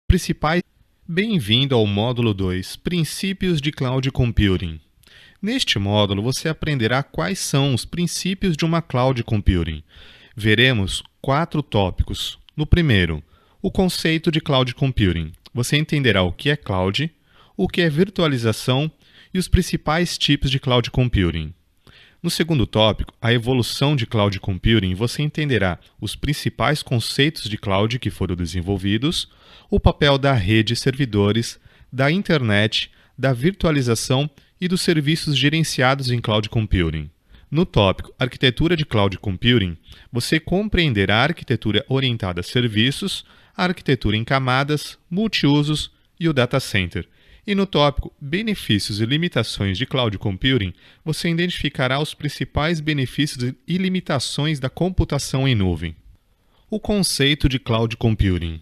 Principais. Bem-vindo ao módulo 2, Princípios de Cloud Computing. Neste módulo, você aprenderá quais são os princípios de uma Cloud Computing. Veremos 4 tópicos. No primeiro, o conceito de Cloud Computing. Você entenderá o que é Cloud, o que é virtualização e os principais tipos de Cloud Computing. No segundo tópico, a evolução de Cloud Computing, você entenderá os principais conceitos de cloud que foram desenvolvidos, o papel da rede de servidores, da internet, da virtualização e dos serviços gerenciados em Cloud Computing. No tópico Arquitetura de Cloud Computing, você compreenderá a arquitetura orientada a serviços, a arquitetura em camadas, multiusos e o data center. E no tópico Benefícios e limitações de Cloud Computing, você identificará os principais benefícios e limitações da computação em nuvem. O conceito de Cloud Computing.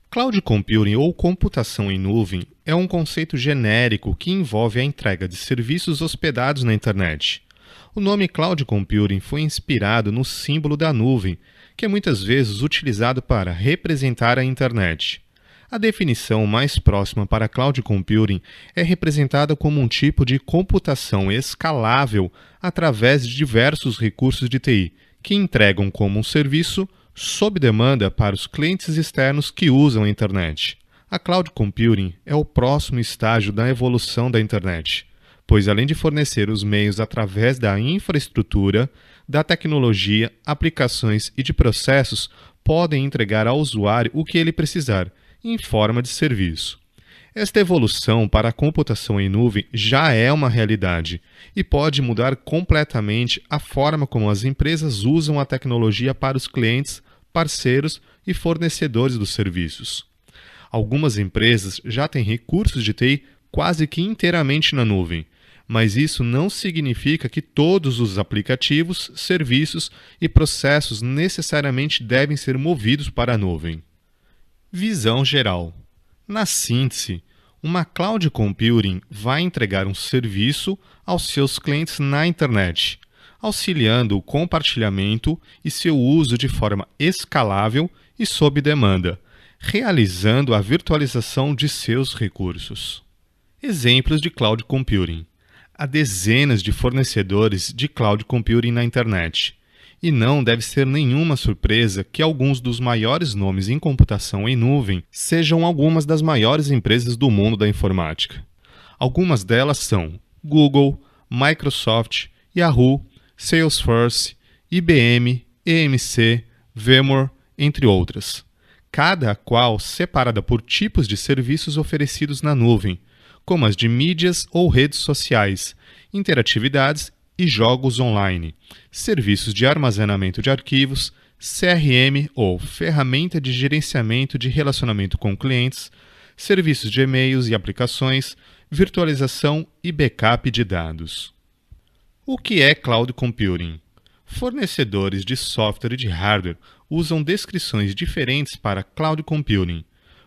Cloud Computing ou computação em nuvem é um conceito genérico que envolve a entrega de serviços hospedados na internet. O nome Cloud Computing foi inspirado no símbolo da nuvem, que é muitas vezes utilizado para representar a internet. A definição mais próxima para Cloud Computing é representada como um tipo de computação escalável através de diversos recursos de TI, que entregam como um serviço sob demanda para os clientes externos que usam a internet. A Cloud Computing é o próximo estágio da evolução da internet, pois além de fornecer os meios através da infraestrutura, da tecnologia, aplicações e de processos, podem entregar ao usuário o que ele precisar, em forma de serviço. Esta evolução para a computação em nuvem já é uma realidade e pode mudar completamente a forma como as empresas usam a tecnologia para os clientes, parceiros e fornecedores dos serviços. Algumas empresas já têm recursos de TI quase que inteiramente na nuvem, mas isso não significa que todos os aplicativos, serviços e processos necessariamente devem ser movidos para a nuvem. Visão geral. Na síntese, uma Cloud Computing vai entregar um serviço aos seus clientes na internet, auxiliando o compartilhamento e seu uso de forma escalável e sob demanda, realizando a virtualização de seus recursos. Exemplos de Cloud Computing. Há dezenas de fornecedores de Cloud Computing na internet. E não deve ser nenhuma surpresa que alguns dos maiores nomes em computação em nuvem sejam algumas das maiores empresas do mundo da informática. Algumas delas são Google, Microsoft, Yahoo, Salesforce, IBM, EMC, VMware, entre outras. Cada qual separada por tipos de serviços oferecidos na nuvem, como as de mídias ou redes sociais, interatividades e jogos online, serviços de armazenamento de arquivos, CRM ou ferramenta de gerenciamento de relacionamento com clientes, serviços de e-mails e aplicações, virtualização e backup de dados. O que é Cloud Computing? Fornecedores de software e de hardware usam descrições diferentes para Cloud Computing,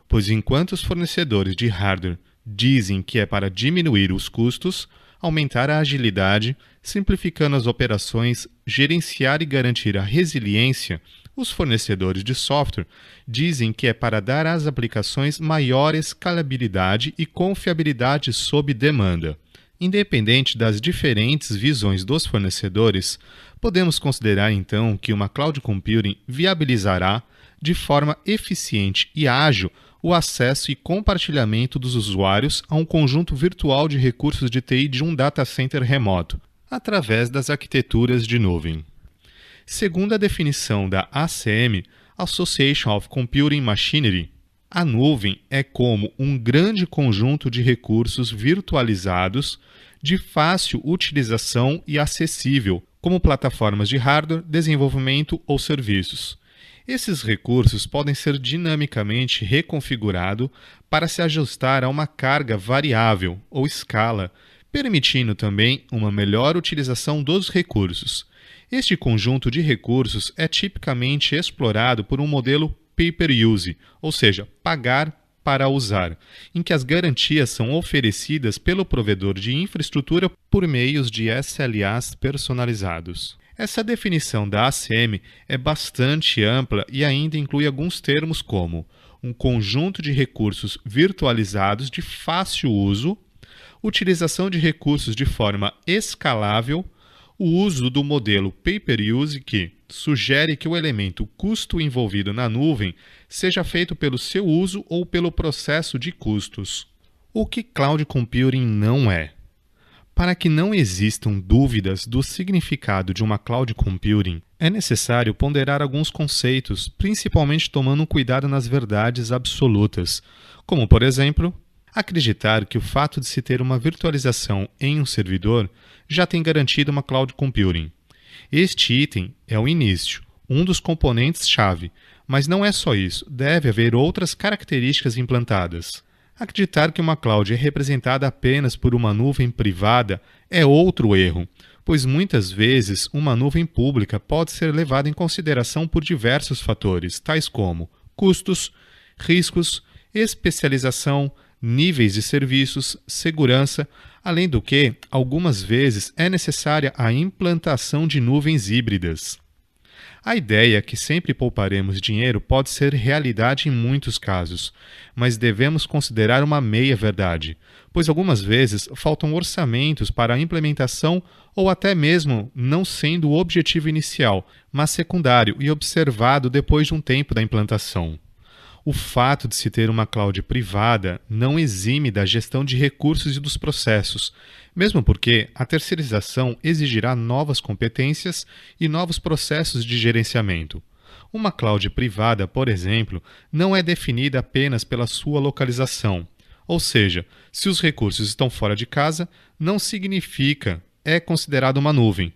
pois enquanto os fornecedores de hardware dizem que é para diminuir os custos, aumentar a agilidade, simplificando as operações, gerenciar e garantir a resiliência, os fornecedores de software dizem que é para dar às aplicações maior escalabilidade e confiabilidade sob demanda. Independente das diferentes visões dos fornecedores, podemos considerar então que uma Cloud Computing viabilizará, de forma eficiente e ágil, o acesso e compartilhamento dos usuários a um conjunto virtual de recursos de TI de um data center remoto, através das arquiteturas de nuvem. Segundo a definição da ACM, Association of Computing Machinery, a nuvem é como um grande conjunto de recursos virtualizados de fácil utilização e acessível, como plataformas de hardware, desenvolvimento ou serviços. Esses recursos podem ser dinamicamente reconfigurados para se ajustar a uma carga variável ou escala, permitindo também uma melhor utilização dos recursos. Este conjunto de recursos é tipicamente explorado por um modelo pay-per-use, ou seja, pagar para usar, em que as garantias são oferecidas pelo provedor de infraestrutura por meios de SLAs personalizados. Essa definição da ACM é bastante ampla e ainda inclui alguns termos como um conjunto de recursos virtualizados de fácil uso, utilização de recursos de forma escalável, o uso do modelo pay-per-use que sugere que o elemento custo envolvido na nuvem seja feito pelo seu uso ou pelo processo de custos. O que Cloud Computing não é? Para que não existam dúvidas do significado de uma Cloud Computing, é necessário ponderar alguns conceitos, principalmente tomando cuidado nas verdades absolutas, como, por exemplo, acreditar que o fato de se ter uma virtualização em um servidor já tem garantido uma Cloud Computing. Este item é o início, um dos componentes-chave, mas não é só isso, deve haver outras características implantadas. Acreditar que uma cloud é representada apenas por uma nuvem privada é outro erro, pois muitas vezes uma nuvem pública pode ser levada em consideração por diversos fatores, tais como custos, riscos, especialização, níveis de serviços, segurança, além do que, algumas vezes, é necessária a implantação de nuvens híbridas. A ideia que sempre pouparemos dinheiro pode ser realidade em muitos casos, mas devemos considerar uma meia-verdade, pois algumas vezes faltam orçamentos para a implementação ou até mesmo não sendo o objetivo inicial, mas secundário e observado depois de um tempo da implantação. O fato de se ter uma cloud privada não exime da gestão de recursos e dos processos, mesmo porque a terceirização exigirá novas competências e novos processos de gerenciamento. Uma cloud privada, por exemplo, não é definida apenas pela sua localização, ou seja, se os recursos estão fora de casa, não significa é considerado uma nuvem,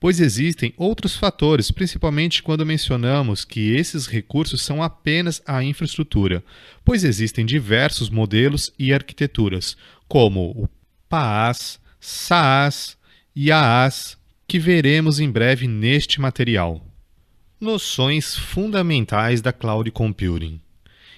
pois existem outros fatores, principalmente quando mencionamos que esses recursos são apenas a infraestrutura, pois existem diversos modelos e arquiteturas, como o PaaS, SaaS e IaaS, que veremos em breve neste material. Noções fundamentais da Cloud Computing.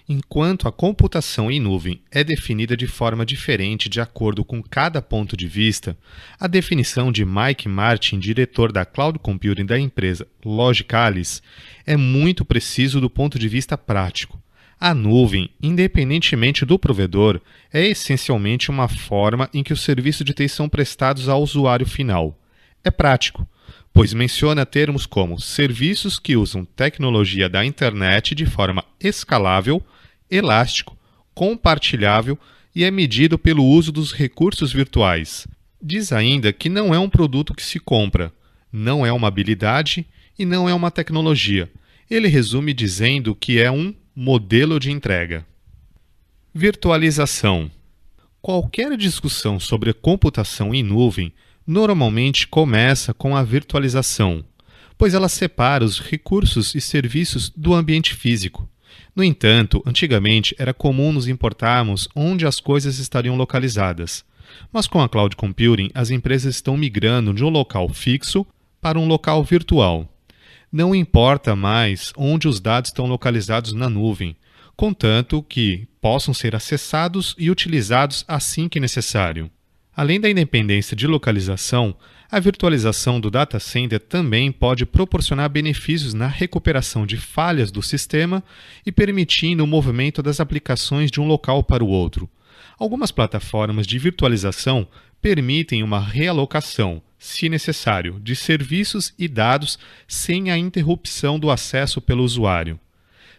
Enquanto a computação em nuvem é definida de forma diferente de acordo com cada ponto de vista, a definição de Mike Martin, diretor da Cloud Computing da empresa Logicalis, é muito preciso do ponto de vista prático. A nuvem, independentemente do provedor, é essencialmente uma forma em que os serviços de TI são prestados ao usuário final. É prático, pois menciona termos como serviços que usam tecnologia da internet de forma escalável, elástico, compartilhável e é medido pelo uso dos recursos virtuais. Diz ainda que não é um produto que se compra, não é uma habilidade e não é uma tecnologia. Ele resume dizendo que é um modelo de entrega. Virtualização. Qualquer discussão sobre computação em nuvem normalmente começa com a virtualização, pois ela separa os recursos e serviços do ambiente físico. No entanto, antigamente era comum nos importarmos onde as coisas estariam localizadas. Mas com a Cloud Computing, as empresas estão migrando de um local fixo para um local virtual. Não importa mais onde os dados estão localizados na nuvem, contanto que possam ser acessados e utilizados assim que necessário. Além da independência de localização, a virtualização do data center também pode proporcionar benefícios na recuperação de falhas do sistema e permitindo o movimento das aplicações de um local para o outro. Algumas plataformas de virtualização permitem uma realocação, se necessário, de serviços e dados sem a interrupção do acesso pelo usuário.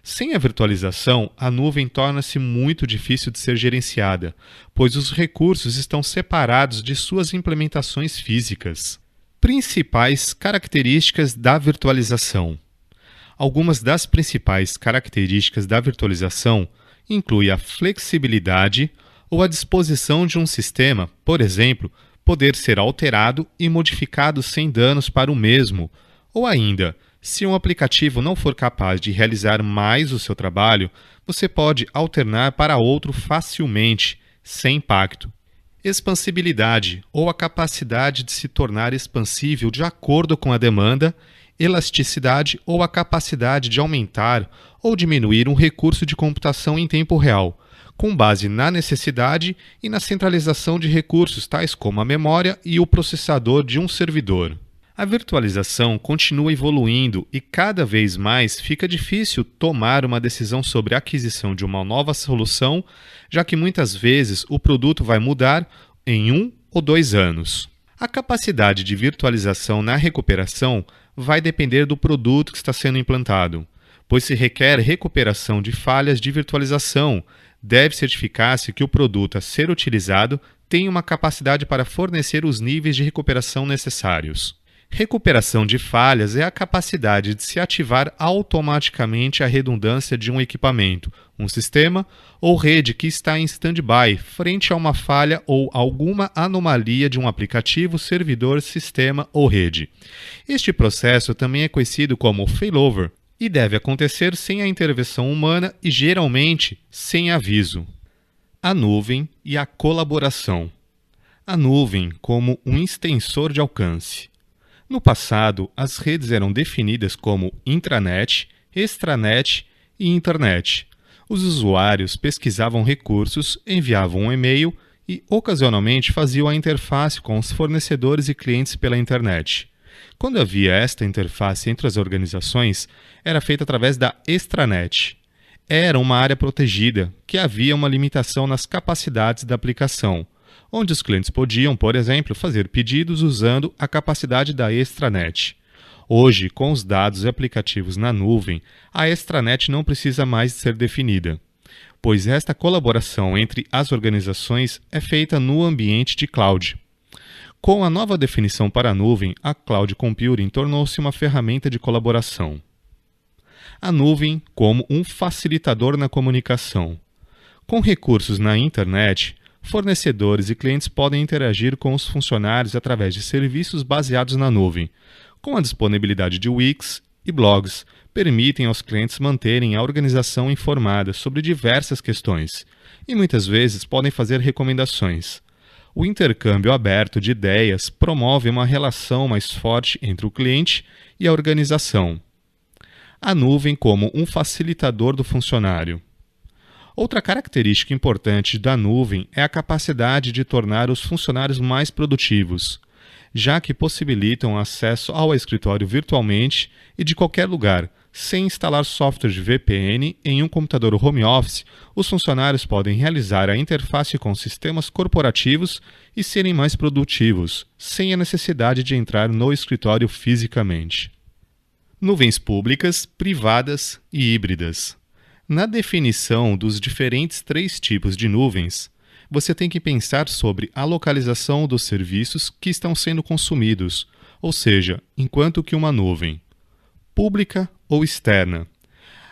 Sem a virtualização, a nuvem torna-se muito difícil de ser gerenciada, pois os recursos estão separados de suas implementações físicas. Principais características da virtualização. Algumas das principais características da virtualização incluem a flexibilidade ou a disposição de um sistema, por exemplo, poder ser alterado e modificado sem danos para o mesmo, ou ainda, se um aplicativo não for capaz de realizar mais o seu trabalho, você pode alternar para outro facilmente, sem impacto. Expansibilidade, ou a capacidade de se tornar expansível de acordo com a demanda, elasticidade ou a capacidade de aumentar ou diminuir um recurso de computação em tempo real, com base na necessidade e na centralização de recursos tais como a memória e o processador de um servidor. A virtualização continua evoluindo e cada vez mais fica difícil tomar uma decisão sobre a aquisição de uma nova solução, já que muitas vezes o produto vai mudar em 1 ou 2 anos. A capacidade de virtualização na recuperação vai depender do produto que está sendo implantado, pois se requer recuperação de falhas de virtualização, deve certificar-se que o produto a ser utilizado tem uma capacidade para fornecer os níveis de recuperação necessários. Recuperação de falhas é a capacidade de se ativar automaticamente a redundância de um equipamento, um sistema ou rede que está em stand-by frente a uma falha ou alguma anomalia de um aplicativo, servidor, sistema ou rede. Este processo também é conhecido como failover e deve acontecer sem a intervenção humana e geralmente sem aviso. A nuvem e a colaboração. A nuvem como um extensor de alcance. No passado, as redes eram definidas como intranet, extranet e internet. Os usuários pesquisavam recursos, enviavam um e-mail e, ocasionalmente, faziam a interface com os fornecedores e clientes pela internet. Quando havia esta interface entre as organizações, era feita através da extranet. Era uma área protegida, que havia uma limitação nas capacidades da aplicação, onde os clientes podiam, por exemplo, fazer pedidos usando a capacidade da extranet. Hoje, com os dados e aplicativos na nuvem, a extranet não precisa mais ser definida, pois esta colaboração entre as organizações é feita no ambiente de cloud. Com a nova definição para a nuvem, a Cloud Computing tornou-se uma ferramenta de colaboração. A nuvem como um facilitador na comunicação. Com recursos na internet, fornecedores e clientes podem interagir com os funcionários através de serviços baseados na nuvem. Com a disponibilidade de Wix e blogs, permitem aos clientes manterem a organização informada sobre diversas questões e muitas vezes podem fazer recomendações. O intercâmbio aberto de ideias promove uma relação mais forte entre o cliente e a organização. A nuvem como um facilitador do funcionário. Outra característica importante da nuvem é a capacidade de tornar os funcionários mais produtivos, já que possibilitam acesso ao escritório virtualmente e de qualquer lugar. Sem instalar software de VPN em um computador home office, os funcionários podem realizar a interface com sistemas corporativos e serem mais produtivos, sem a necessidade de entrar no escritório fisicamente. Nuvens públicas, privadas e híbridas. Na definição dos diferentes 3 tipos de nuvens, você tem que pensar sobre a localização dos serviços que estão sendo consumidos, ou seja, enquanto que uma nuvem pública ou externa.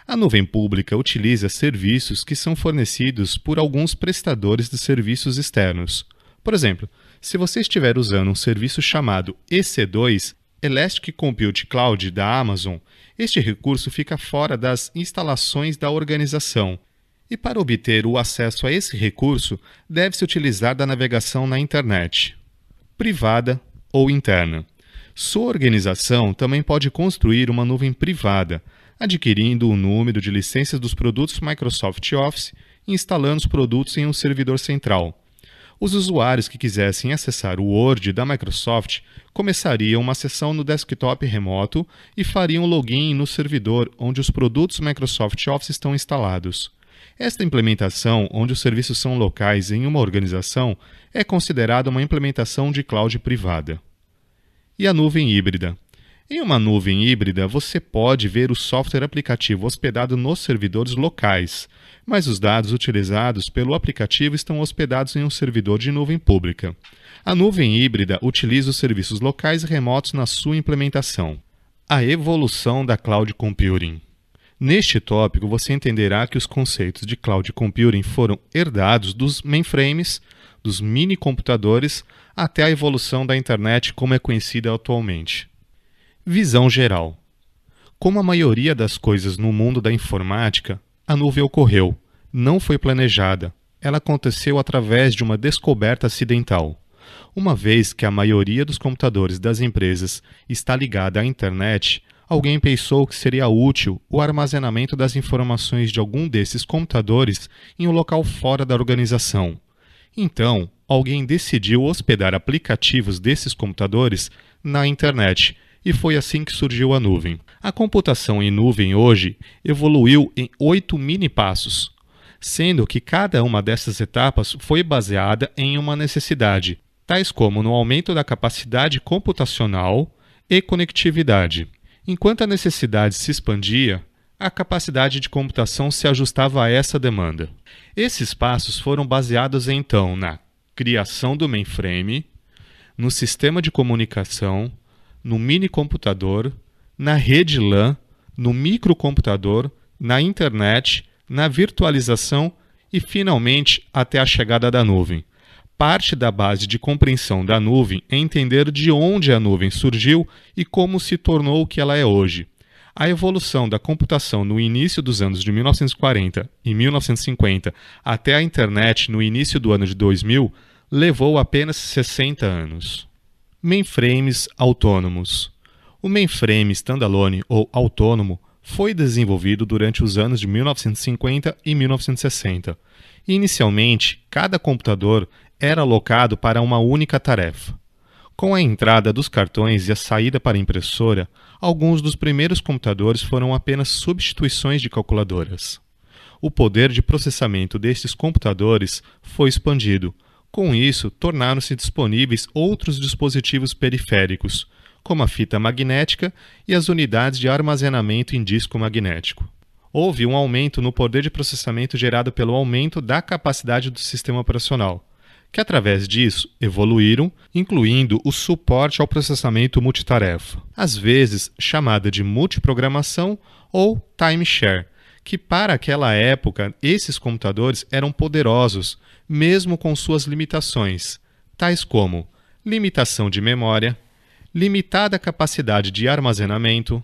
A nuvem pública utiliza serviços que são fornecidos por alguns prestadores de serviços externos. Por exemplo, se você estiver usando um serviço chamado EC2, Elastic Compute Cloud da Amazon, este recurso fica fora das instalações da organização. E para obter o acesso a esse recurso, deve-se utilizar da navegação na internet, privada ou interna. Sua organização também pode construir uma nuvem privada, adquirindo o número de licenças dos produtos Microsoft Office e instalando os produtos em um servidor central. Os usuários que quisessem acessar o Word da Microsoft começariam uma sessão no desktop remoto e fariam login no servidor onde os produtos Microsoft Office estão instalados. Esta implementação, onde os serviços são locais em uma organização, é considerada uma implementação de cloud privada. E a nuvem híbrida. Em uma nuvem híbrida, você pode ver o software aplicativo hospedado nos servidores locais, mas os dados utilizados pelo aplicativo estão hospedados em um servidor de nuvem pública. A nuvem híbrida utiliza os serviços locais e remotos na sua implementação. A evolução da Cloud Computing. Neste tópico, você entenderá que os conceitos de Cloud Computing foram herdados dos mainframes, dos mini-computadores, até a evolução da internet como é conhecida atualmente. Visão geral. Como a maioria das coisas no mundo da informática, a nuvem ocorreu, não foi planejada. Ela aconteceu através de uma descoberta acidental. Uma vez que a maioria dos computadores das empresas está ligada à internet, alguém pensou que seria útil o armazenamento das informações de algum desses computadores em um local fora da organização. Então, alguém decidiu hospedar aplicativos desses computadores na internet, e foi assim que surgiu a nuvem. A computação em nuvem hoje evoluiu em 8 mini passos, sendo que cada uma dessas etapas foi baseada em uma necessidade, tais como no aumento da capacidade computacional e conectividade. Enquanto a necessidade se expandia, a capacidade de computação se ajustava a essa demanda. Esses passos foram baseados então na criação do mainframe, no sistema de comunicação, no minicomputador, na rede LAN, no microcomputador, na internet, na virtualização e, finalmente, até a chegada da nuvem. Parte da base de compreensão da nuvem é entender de onde a nuvem surgiu e como se tornou o que ela é hoje. A evolução da computação no início dos anos de 1940 e 1950 até a internet no início do ano de 2000 levou apenas 60 anos. Mainframes autônomos. O mainframe standalone ou autônomo foi desenvolvido durante os anos de 1950 e 1960. Inicialmente, cada computador era alocado para uma única tarefa. Com a entrada dos cartões e a saída para a impressora, alguns dos primeiros computadores foram apenas substituições de calculadoras. O poder de processamento destes computadores foi expandido. Com isso, tornaram-se disponíveis outros dispositivos periféricos, como a fita magnética e as unidades de armazenamento em disco magnético. Houve um aumento no poder de processamento gerado pelo aumento da capacidade do sistema operacional, que através disso evoluíram, incluindo o suporte ao processamento multitarefa, às vezes chamada de multiprogramação ou timeshare, que para aquela época esses computadores eram poderosos, mesmo com suas limitações, tais como limitação de memória, limitada capacidade de armazenamento,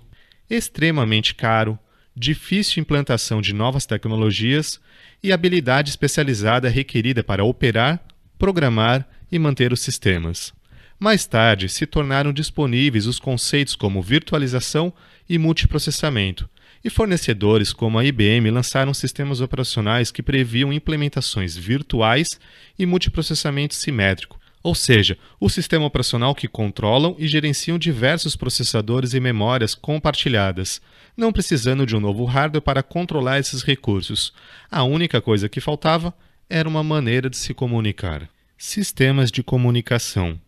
extremamente caro, difícil implantação de novas tecnologias e habilidade especializada requerida para operar, programar e manter os sistemas. Mais tarde, se tornaram disponíveis os conceitos como virtualização e multiprocessamento, e fornecedores como a IBM lançaram sistemas operacionais que previam implementações virtuais e multiprocessamento simétrico, ou seja, o sistema operacional que controlam e gerenciam diversos processadores e memórias compartilhadas, não precisando de um novo hardware para controlar esses recursos. A única coisa que faltava era uma maneira de se comunicar. Sistemas de comunicação.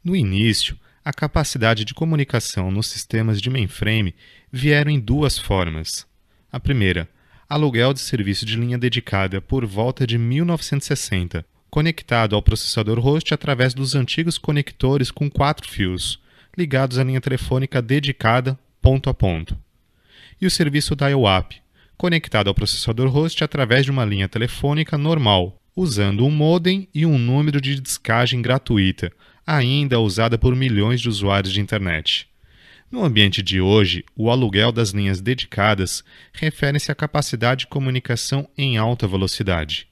No início, a capacidade de comunicação nos sistemas de mainframe vieram em duas formas. A primeira, aluguel de serviço de linha dedicada por volta de 1960, conectado ao processador host através dos antigos conectores com 4 fios, ligados à linha telefônica dedicada ponto a ponto. E o serviço dial-up, conectado ao processador host através de uma linha telefônica normal, usando um modem e um número de discagem gratuita, ainda usada por milhões de usuários de internet. No ambiente de hoje, o aluguel das linhas dedicadas refere-se à capacidade de comunicação em alta velocidade.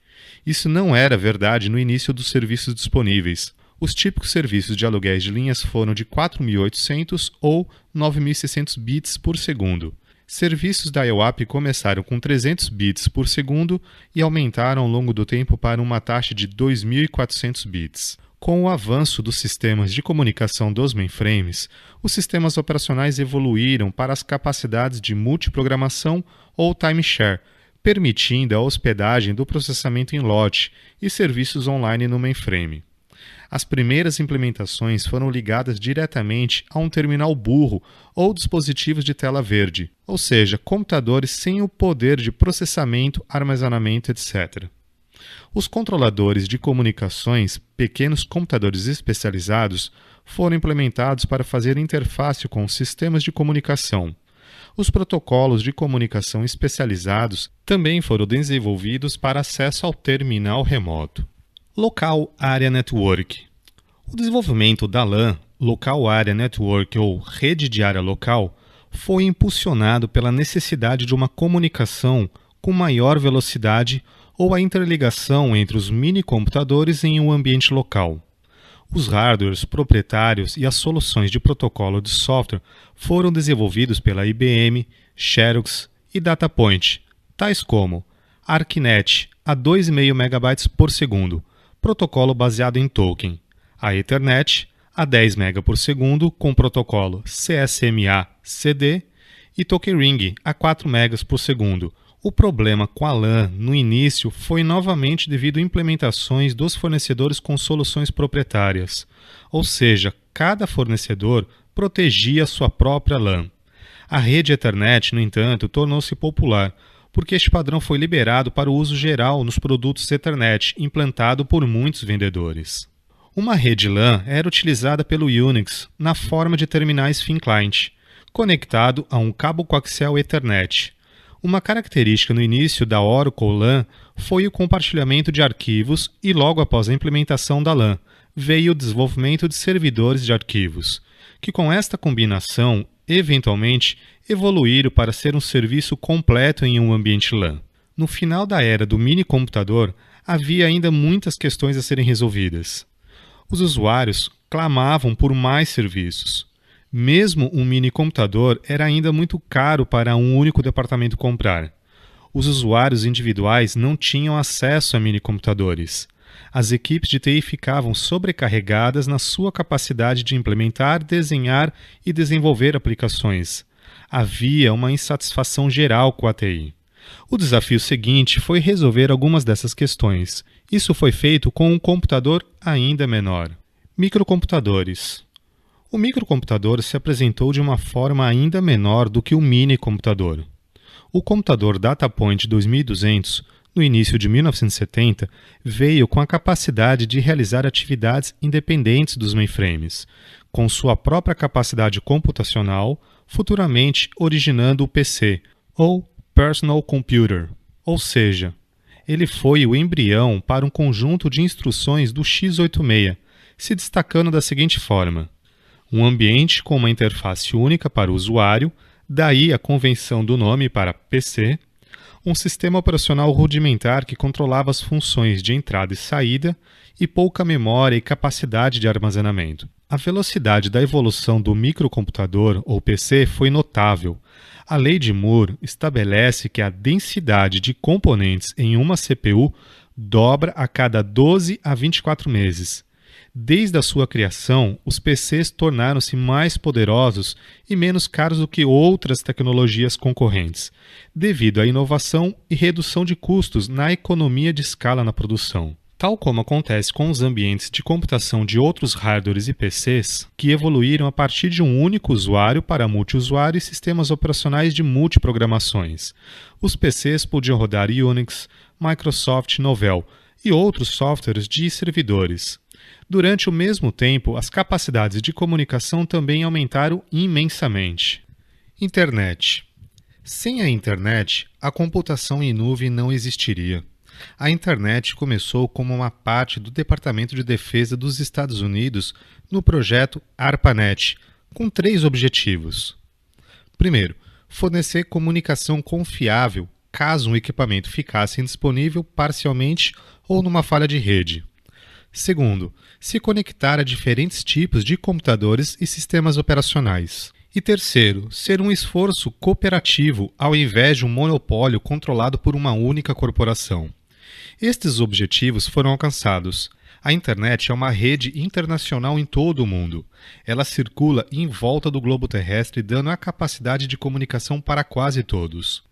Isso não era verdade no início dos serviços disponíveis. Os típicos serviços de aluguéis de linhas foram de 4.800 ou 9.600 bits por segundo. Serviços dial-up começaram com 300 bits por segundo e aumentaram ao longo do tempo para uma taxa de 2.400 bits. Com o avanço dos sistemas de comunicação dos mainframes, os sistemas operacionais evoluíram para as capacidades de multiprogramação ou timeshare, permitindo a hospedagem do processamento em lote e serviços online no mainframe. As primeiras implementações foram ligadas diretamente a um terminal burro ou dispositivos de tela verde, ou seja, computadores sem o poder de processamento, armazenamento, etc. Os controladores de comunicações, pequenos computadores especializados, foram implementados para fazer interface com os sistemas de comunicação. Os protocolos de comunicação especializados também foram desenvolvidos para acesso ao terminal remoto. Local Area Network. O desenvolvimento da LAN, Local Area Network ou rede de área local, foi impulsionado pela necessidade de uma comunicação com maior velocidade ou a interligação entre os minicomputadores em um ambiente local. Os hardwares proprietários e as soluções de protocolo de software foram desenvolvidos pela IBM, Xerox e Datapoint, tais como ArcNet a 2,5 MB por segundo, protocolo baseado em token, a Ethernet a 10 MB por segundo com o protocolo CSMA-CD e Token Ring a 4 MB por segundo. O problema com a LAN no início foi novamente devido a implementações dos fornecedores com soluções proprietárias, ou seja, cada fornecedor protegia sua própria LAN. A rede Ethernet, no entanto, tornou-se popular, porque este padrão foi liberado para o uso geral nos produtos Ethernet, implantado por muitos vendedores. Uma rede LAN era utilizada pelo Unix na forma de terminais thin client, conectado a um cabo coaxial Ethernet. Uma característica no início da Oracle LAN foi o compartilhamento de arquivos e logo após a implementação da LAN, veio o desenvolvimento de servidores de arquivos, que com esta combinação, eventualmente, evoluíram para ser um serviço completo em um ambiente LAN. No final da era do minicomputador, havia ainda muitas questões a serem resolvidas. Os usuários clamavam por mais serviços. Mesmo um minicomputador era ainda muito caro para um único departamento comprar. Os usuários individuais não tinham acesso a minicomputadores. As equipes de TI ficavam sobrecarregadas na sua capacidade de implementar, desenhar e desenvolver aplicações. Havia uma insatisfação geral com a TI. O desafio seguinte foi resolver algumas dessas questões. Isso foi feito com um computador ainda menor. Microcomputadores. O microcomputador se apresentou de uma forma ainda menor do que o minicomputador. O computador DataPoint 2200, no início de 1970, veio com a capacidade de realizar atividades independentes dos mainframes, com sua própria capacidade computacional, futuramente originando o PC, ou Personal Computer, ou seja, ele foi o embrião para um conjunto de instruções do x86, se destacando da seguinte forma: um ambiente com uma interface única para o usuário, daí a convenção do nome para PC, um sistema operacional rudimentar que controlava as funções de entrada e saída e pouca memória e capacidade de armazenamento. A velocidade da evolução do microcomputador ou PC foi notável. A lei de Moore estabelece que a densidade de componentes em uma CPU dobra a cada 12 a 24 meses. Desde a sua criação, os PCs tornaram-se mais poderosos e menos caros do que outras tecnologias concorrentes, devido à inovação e redução de custos na economia de escala na produção. Tal como acontece com os ambientes de computação de outros hardwares e PCs, que evoluíram a partir de um único usuário para multiusuário e sistemas operacionais de multiprogramações. Os PCs podiam rodar Unix, Microsoft Novell e outros softwares de servidores. Durante o mesmo tempo, as capacidades de comunicação também aumentaram imensamente. Internet. Sem a internet, a computação em nuvem não existiria. A internet começou como uma parte do Departamento de Defesa dos Estados Unidos no projeto ARPANET, com 3 objetivos. Primeiro, fornecer comunicação confiável caso um equipamento ficasse indisponível parcialmente ou numa falha de rede. Segundo, se conectar a diferentes tipos de computadores e sistemas operacionais. E terceiro, ser um esforço cooperativo ao invés de um monopólio controlado por uma única corporação. Estes objetivos foram alcançados. A internet é uma rede internacional em todo o mundo. Ela circula em volta do globo terrestre, dando a capacidade de comunicação para quase todos.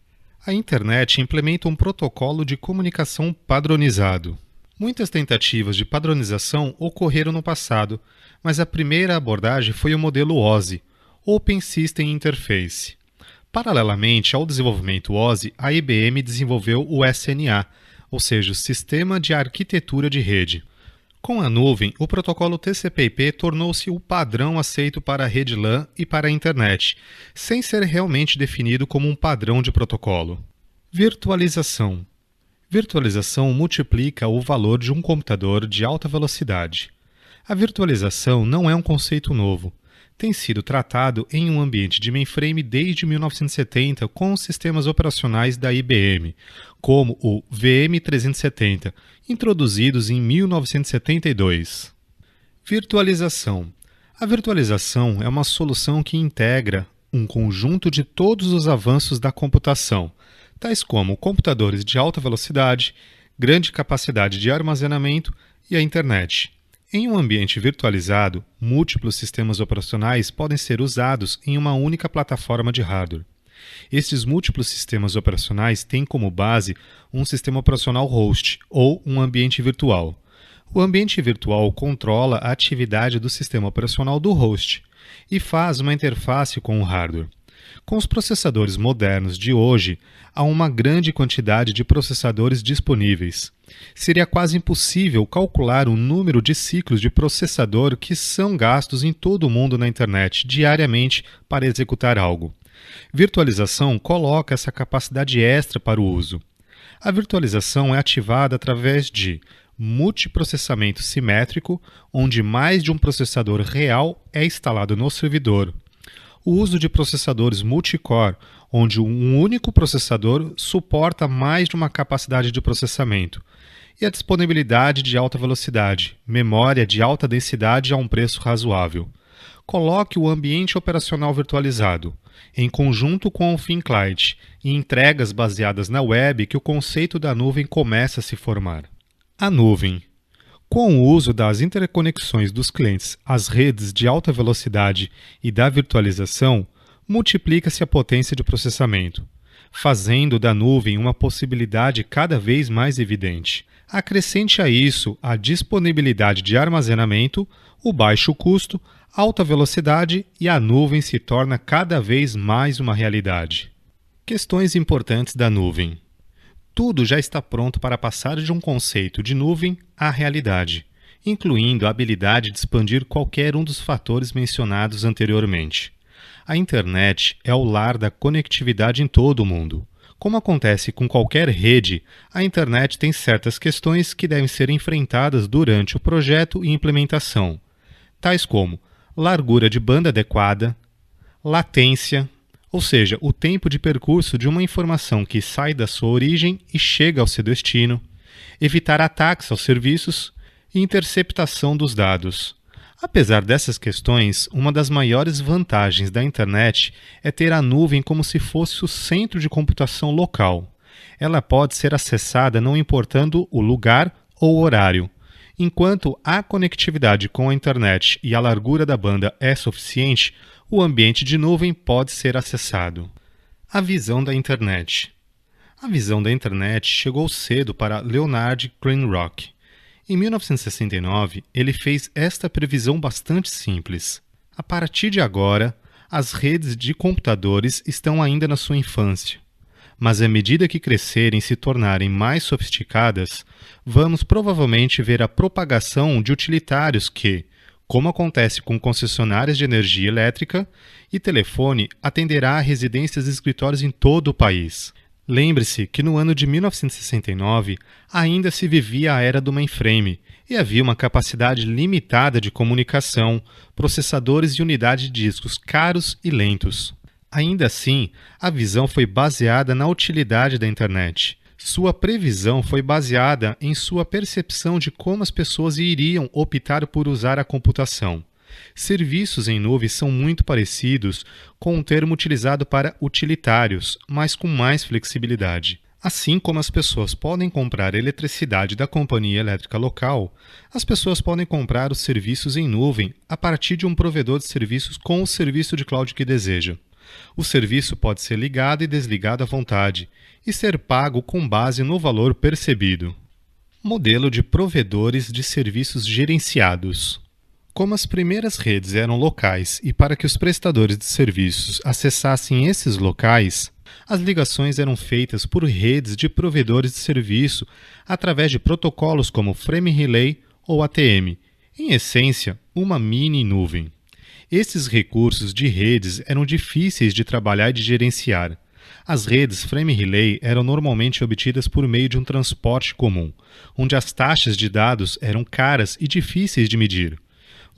A internet implementa um protocolo de comunicação padronizado. Muitas tentativas de padronização ocorreram no passado, mas a primeira abordagem foi o modelo OSI, Open System Interface. Paralelamente ao desenvolvimento OSI, a IBM desenvolveu o SNA, ou seja, o Sistema de Arquitetura de Rede. Com a nuvem, o protocolo TCP/IP tornou-se o padrão aceito para a rede LAN e para a internet, sem ser realmente definido como um padrão de protocolo. Virtualização. Virtualização multiplica o valor de um computador de alta velocidade. A virtualização não é um conceito novo. Tem sido tratado em um ambiente de mainframe desde 1970 com os sistemas operacionais da IBM, como o VM370, introduzidos em 1972. Virtualização. A virtualização é uma solução que integra um conjunto de todos os avanços da computação, tais como computadores de alta velocidade, grande capacidade de armazenamento e a internet. Em um ambiente virtualizado, múltiplos sistemas operacionais podem ser usados em uma única plataforma de hardware. Estes múltiplos sistemas operacionais têm como base um sistema operacional host ou um ambiente virtual. O ambiente virtual controla a atividade do sistema operacional do host e faz uma interface com o hardware. Com os processadores modernos de hoje, há uma grande quantidade de processadores disponíveis. Seria quase impossível calcular o número de ciclos de processador que são gastos em todo o mundo na internet diariamente para executar algo. Virtualização coloca essa capacidade extra para o uso. A virtualização é ativada através de multiprocessamento simétrico, onde mais de um processador real é instalado no servidor. O uso de processadores multicore, onde um único processador suporta mais de uma capacidade de processamento. E a disponibilidade de alta velocidade, memória de alta densidade a um preço razoável. Coloque o ambiente operacional virtualizado, em conjunto com o thin client, e entregas baseadas na web que o conceito da nuvem começa a se formar. A nuvem. Com o uso das interconexões dos clientes às redes de alta velocidade e da virtualização, multiplica-se a potência de processamento, fazendo da nuvem uma possibilidade cada vez mais evidente. Acrescente a isso a disponibilidade de armazenamento, o baixo custo, alta velocidade e a nuvem se torna cada vez mais uma realidade. Questões importantes da nuvem. Tudo já está pronto para passar de um conceito de nuvem à realidade, incluindo a habilidade de expandir qualquer um dos fatores mencionados anteriormente. A internet é o lar da conectividade em todo o mundo. Como acontece com qualquer rede, a internet tem certas questões que devem ser enfrentadas durante o projeto e implementação, tais como largura de banda adequada, latência, ou seja, o tempo de percurso de uma informação que sai da sua origem e chega ao seu destino, evitar ataques aos serviços e interceptação dos dados. Apesar dessas questões, uma das maiores vantagens da internet é ter a nuvem como se fosse o centro de computação local. Ela pode ser acessada não importando o lugar ou o horário. Enquanto a conectividade com a internet e a largura da banda é suficiente, o ambiente de nuvem pode ser acessado. A visão da internet. A visão da internet chegou cedo para Leonard Kleinrock. Em 1969, ele fez esta previsão bastante simples. A partir de agora, as redes de computadores estão ainda na sua infância. Mas à medida que crescerem e se tornarem mais sofisticadas, vamos provavelmente ver a propagação de utilitários que, como acontece com concessionárias de energia elétrica e telefone, atenderá a residências e escritórios em todo o país. Lembre-se que no ano de 1969 ainda se vivia a era do mainframe e havia uma capacidade limitada de comunicação, processadores e unidade de discos caros e lentos. Ainda assim, a visão foi baseada na utilidade da internet. Sua previsão foi baseada em sua percepção de como as pessoas iriam optar por usar a computação. Serviços em nuvem são muito parecidos com o termo utilizado para utilitários, mas com mais flexibilidade. Assim como as pessoas podem comprar eletricidade da companhia elétrica local, as pessoas podem comprar os serviços em nuvem a partir de um provedor de serviços com o serviço de cloud que deseja. O serviço pode ser ligado e desligado à vontade e ser pago com base no valor percebido. Modelo de provedores de serviços gerenciados. Como as primeiras redes eram locais e para que os prestadores de serviços acessassem esses locais, as ligações eram feitas por redes de provedores de serviço através de protocolos como Frame Relay ou ATM, em essência, uma mini nuvem. Esses recursos de redes eram difíceis de trabalhar e de gerenciar. As redes Frame Relay eram normalmente obtidas por meio de um transporte comum, onde as taxas de dados eram caras e difíceis de medir.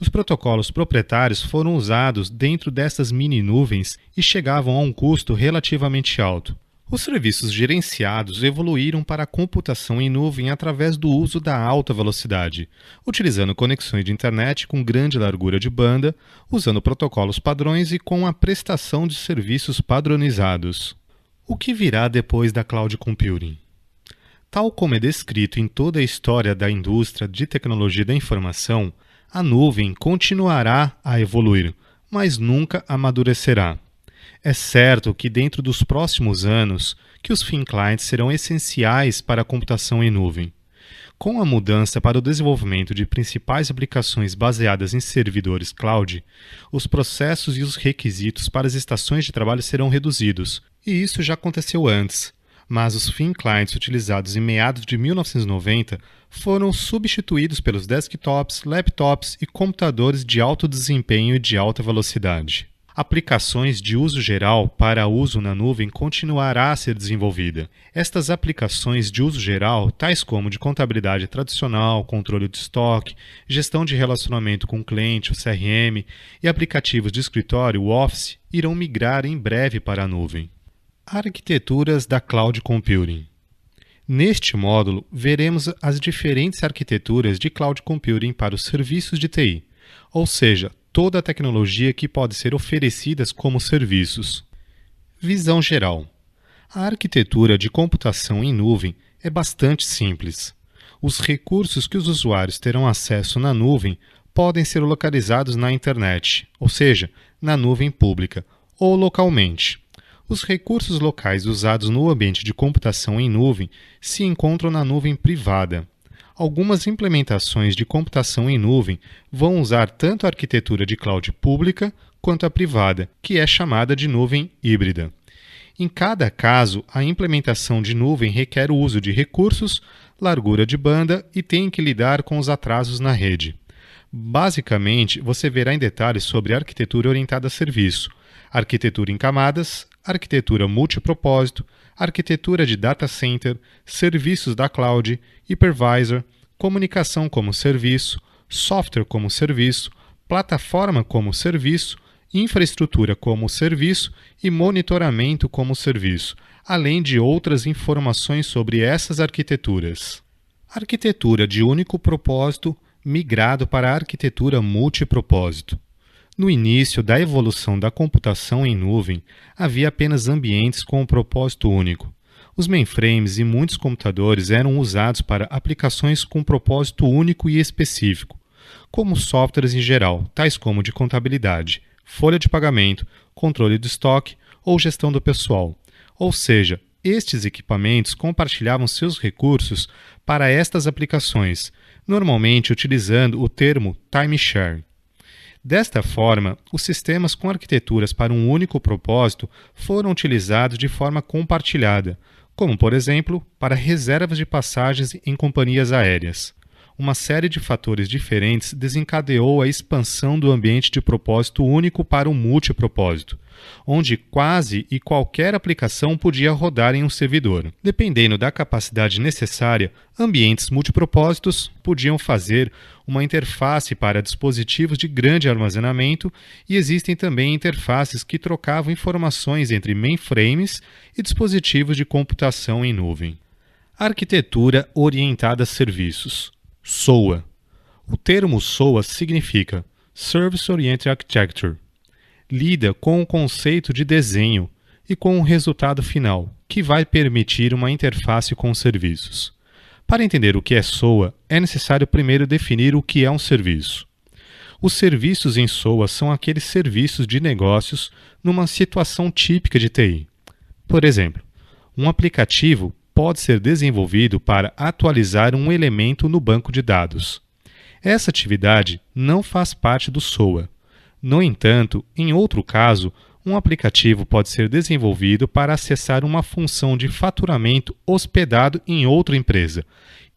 Os protocolos proprietários foram usados dentro dessas mini-nuvens e chegavam a um custo relativamente alto. Os serviços gerenciados evoluíram para a computação em nuvem através do uso da alta velocidade, utilizando conexões de internet com grande largura de banda, usando protocolos padrões e com a prestação de serviços padronizados. O que virá depois da cloud computing? Tal como é descrito em toda a história da indústria de tecnologia da informação, a nuvem continuará a evoluir, mas nunca amadurecerá. É certo que dentro dos próximos anos, que os thin clients serão essenciais para a computação em nuvem. Com a mudança para o desenvolvimento de principais aplicações baseadas em servidores cloud, os processos e os requisitos para as estações de trabalho serão reduzidos, e isso já aconteceu antes. Mas os thin clients utilizados em meados de 1990 foram substituídos pelos desktops, laptops e computadores de alto desempenho e de alta velocidade. Aplicações de uso geral para uso na nuvem continuará a ser desenvolvida. Estas aplicações de uso geral, tais como de contabilidade tradicional, controle de estoque, gestão de relacionamento com o cliente, o CRM, e aplicativos de escritório, o Office, irão migrar em breve para a nuvem. Arquiteturas da Cloud Computing. Neste módulo, veremos as diferentes arquiteturas de Cloud Computing para os serviços de TI, ou seja, toda a tecnologia que pode ser oferecida como serviços. Visão geral. A arquitetura de computação em nuvem é bastante simples. Os recursos que os usuários terão acesso na nuvem podem ser localizados na internet, ou seja, na nuvem pública, ou localmente. Os recursos locais usados no ambiente de computação em nuvem se encontram na nuvem privada. Algumas implementações de computação em nuvem vão usar tanto a arquitetura de cloud pública quanto a privada, que é chamada de nuvem híbrida. Em cada caso, a implementação de nuvem requer o uso de recursos, largura de banda e tem que lidar com os atrasos na rede. Basicamente, você verá em detalhes sobre arquitetura orientada a serviço, arquitetura em camadas, arquitetura multipropósito, arquitetura de data center, serviços da cloud, hypervisor, comunicação como serviço, software como serviço, plataforma como serviço, infraestrutura como serviço e monitoramento como serviço, além de outras informações sobre essas arquiteturas. Arquitetura de único propósito migrado para a arquitetura multipropósito. No início da evolução da computação em nuvem, havia apenas ambientes com um propósito único. Os mainframes e muitos computadores eram usados para aplicações com propósito único e específico, como softwares em geral, tais como de contabilidade, folha de pagamento, controle de estoque ou gestão do pessoal. Ou seja, estes equipamentos compartilhavam seus recursos para estas aplicações, normalmente utilizando o termo timeshare. Desta forma, os sistemas com arquiteturas para um único propósito foram utilizados de forma compartilhada, como, por exemplo, para reservas de passagens em companhias aéreas. Uma série de fatores diferentes desencadeou a expansão do ambiente de propósito único para o multipropósito, onde quase e qualquer aplicação podia rodar em um servidor. Dependendo da capacidade necessária, ambientes multipropósitos podiam fazer uma interface para dispositivos de grande armazenamento e existem também interfaces que trocavam informações entre mainframes e dispositivos de computação em nuvem. Arquitetura orientada a serviços. SOA. O termo SOA significa Service Oriented Architecture. Lida com o conceito de desenho e com o resultado final, que vai permitir uma interface com os serviços. Para entender o que é SOA, é necessário primeiro definir o que é um serviço. Os serviços em SOA são aqueles serviços de negócios numa situação típica de TI. Por exemplo, um aplicativo pode ser desenvolvido para atualizar um elemento no banco de dados. Essa atividade não faz parte do SOA. No entanto, em outro caso, um aplicativo pode ser desenvolvido para acessar uma função de faturamento hospedado em outra empresa.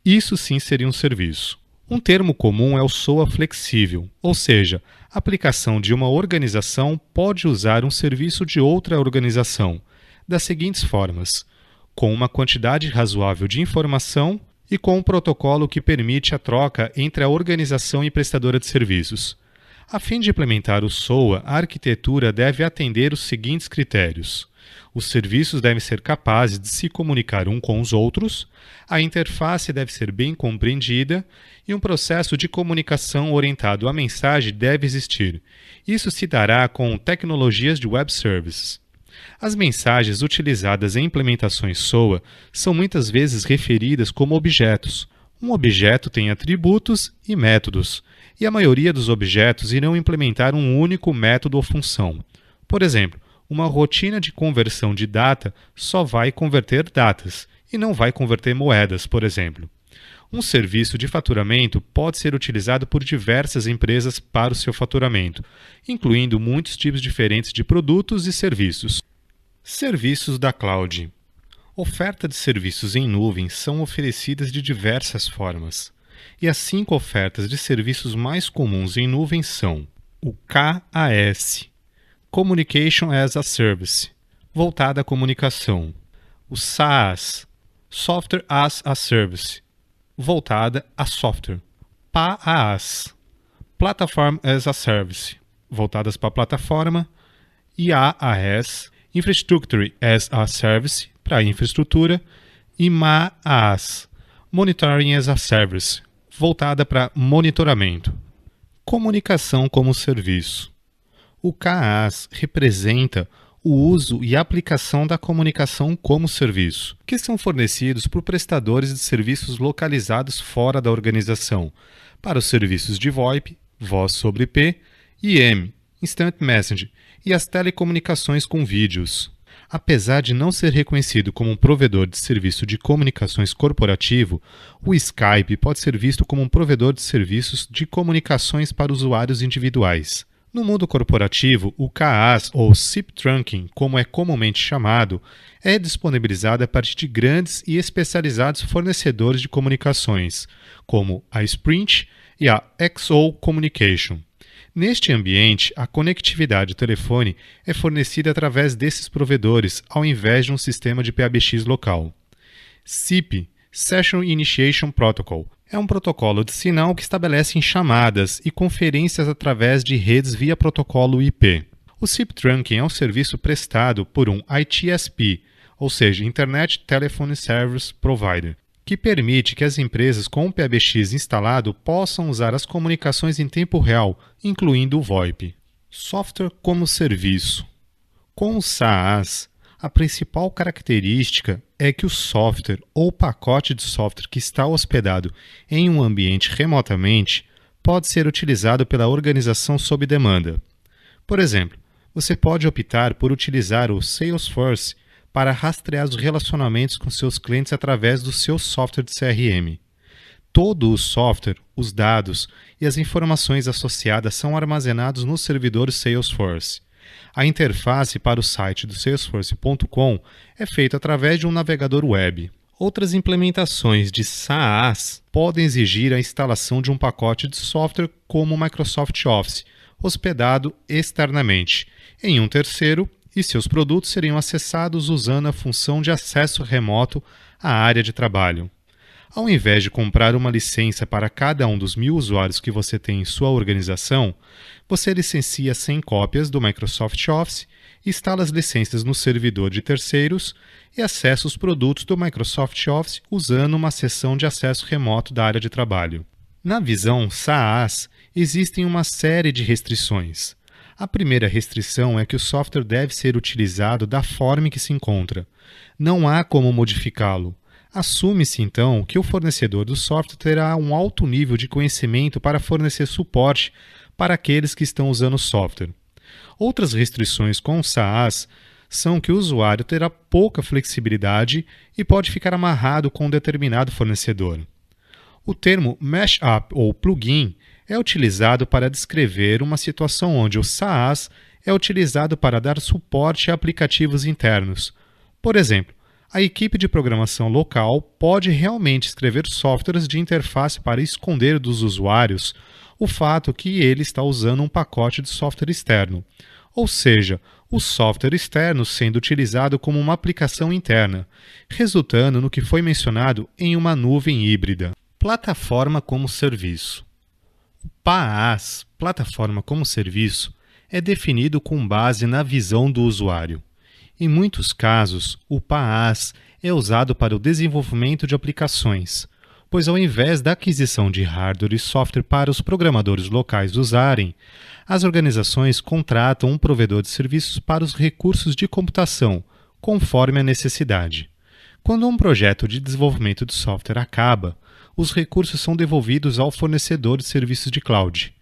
Isso sim seria um serviço. Um termo comum é o SOA flexível, ou seja, a aplicação de uma organização pode usar um serviço de outra organização, das seguintes formas: com uma quantidade razoável de informação e com um protocolo que permite a troca entre a organização e prestadora de serviços. A fim de implementar o SOA, a arquitetura deve atender os seguintes critérios. Os serviços devem ser capazes de se comunicar um com os outros, a interface deve ser bem compreendida e um processo de comunicação orientado à mensagem deve existir. Isso se dará com tecnologias de web services. As mensagens utilizadas em implementações SOA são muitas vezes referidas como objetos. Um objeto tem atributos e métodos, e a maioria dos objetos irão implementar um único método ou função. Por exemplo, uma rotina de conversão de data só vai converter datas, e não vai converter moedas, por exemplo. Um serviço de faturamento pode ser utilizado por diversas empresas para o seu faturamento, incluindo muitos tipos diferentes de produtos e serviços. Serviços da cloud. Oferta de serviços em nuvem são oferecidas de diversas formas. E as 5 ofertas de serviços mais comuns em nuvem são o KaaS, Communication as a Service, voltada à comunicação. O SaaS, Software as a Service, voltada a software. PaaS, Platform as a Service, voltadas para a plataforma. IaaS, Infrastructure as a Service, para a infraestrutura. E MaaS, Monitoring as a Service, voltada para monitoramento. Comunicação como serviço. O KaaS representa o uso e aplicação da comunicação como serviço, que são fornecidos por prestadores de serviços localizados fora da organização, para os serviços de VoIP, Voz sobre IP, IM, Instant Messaging e as telecomunicações com vídeos. Apesar de não ser reconhecido como um provedor de serviço de comunicações corporativo, o Skype pode ser visto como um provedor de serviços de comunicações para usuários individuais. No mundo corporativo, o KaaS, ou SIP Trunking, como é comumente chamado, é disponibilizado a partir de grandes e especializados fornecedores de comunicações, como a Sprint e a XO Communication. Neste ambiente, a conectividade do telefone é fornecida através desses provedores, ao invés de um sistema de PBX local. SIP, Session Initiation Protocol, é um protocolo de sinal que estabelece chamadas e conferências através de redes via protocolo IP. O SIP Trunking é um serviço prestado por um ITSP, ou seja, Internet Telephone Service Provider, que permite que as empresas com o PBX instalado possam usar as comunicações em tempo real, incluindo o VoIP. Software como serviço. Com o SaaS, a principal característica é que o software ou pacote de software que está hospedado em um ambiente remotamente pode ser utilizado pela organização sob demanda. Por exemplo, você pode optar por utilizar o Salesforce para rastrear os relacionamentos com seus clientes através do seu software de CRM. Todo o software, os dados e as informações associadas são armazenados no servidor Salesforce. A interface para o site do Salesforce.com é feita através de um navegador web. Outras implementações de SaaS podem exigir a instalação de um pacote de software como o Microsoft Office, hospedado externamente, em um terceiro, e seus produtos seriam acessados usando a função de acesso remoto à área de trabalho. Ao invés de comprar uma licença para cada um dos 1000 usuários que você tem em sua organização, você licencia 100 cópias do Microsoft Office, instala as licenças no servidor de terceiros e acessa os produtos do Microsoft Office usando uma seção de acesso remoto da área de trabalho. Na visão SaaS, existem uma série de restrições. A primeira restrição é que o software deve ser utilizado da forma em que se encontra. Não há como modificá-lo. Assume-se, então, que o fornecedor do software terá um alto nível de conhecimento para fornecer suporte para aqueles que estão usando o software. Outras restrições com o SaaS são que o usuário terá pouca flexibilidade e pode ficar amarrado com um determinado fornecedor. O termo mashup ou plugin é utilizado para descrever uma situação onde o SaaS é utilizado para dar suporte a aplicativos internos. Por exemplo, a equipe de programação local pode realmente escrever softwares de interface para esconder dos usuários o fato que ele está usando um pacote de software externo, ou seja, o software externo sendo utilizado como uma aplicação interna, resultando no que foi mencionado em uma nuvem híbrida. Plataforma como serviço. O PaaS, plataforma como serviço, é definido com base na visão do usuário. Em muitos casos, o PaaS é usado para o desenvolvimento de aplicações. pois ao invés da aquisição de hardware e software para os programadores locais usarem, as organizações contratam um provedor de serviços para os recursos de computação, conforme a necessidade. Quando um projeto de desenvolvimento de software acaba, os recursos são devolvidos ao fornecedor de serviços de cloud,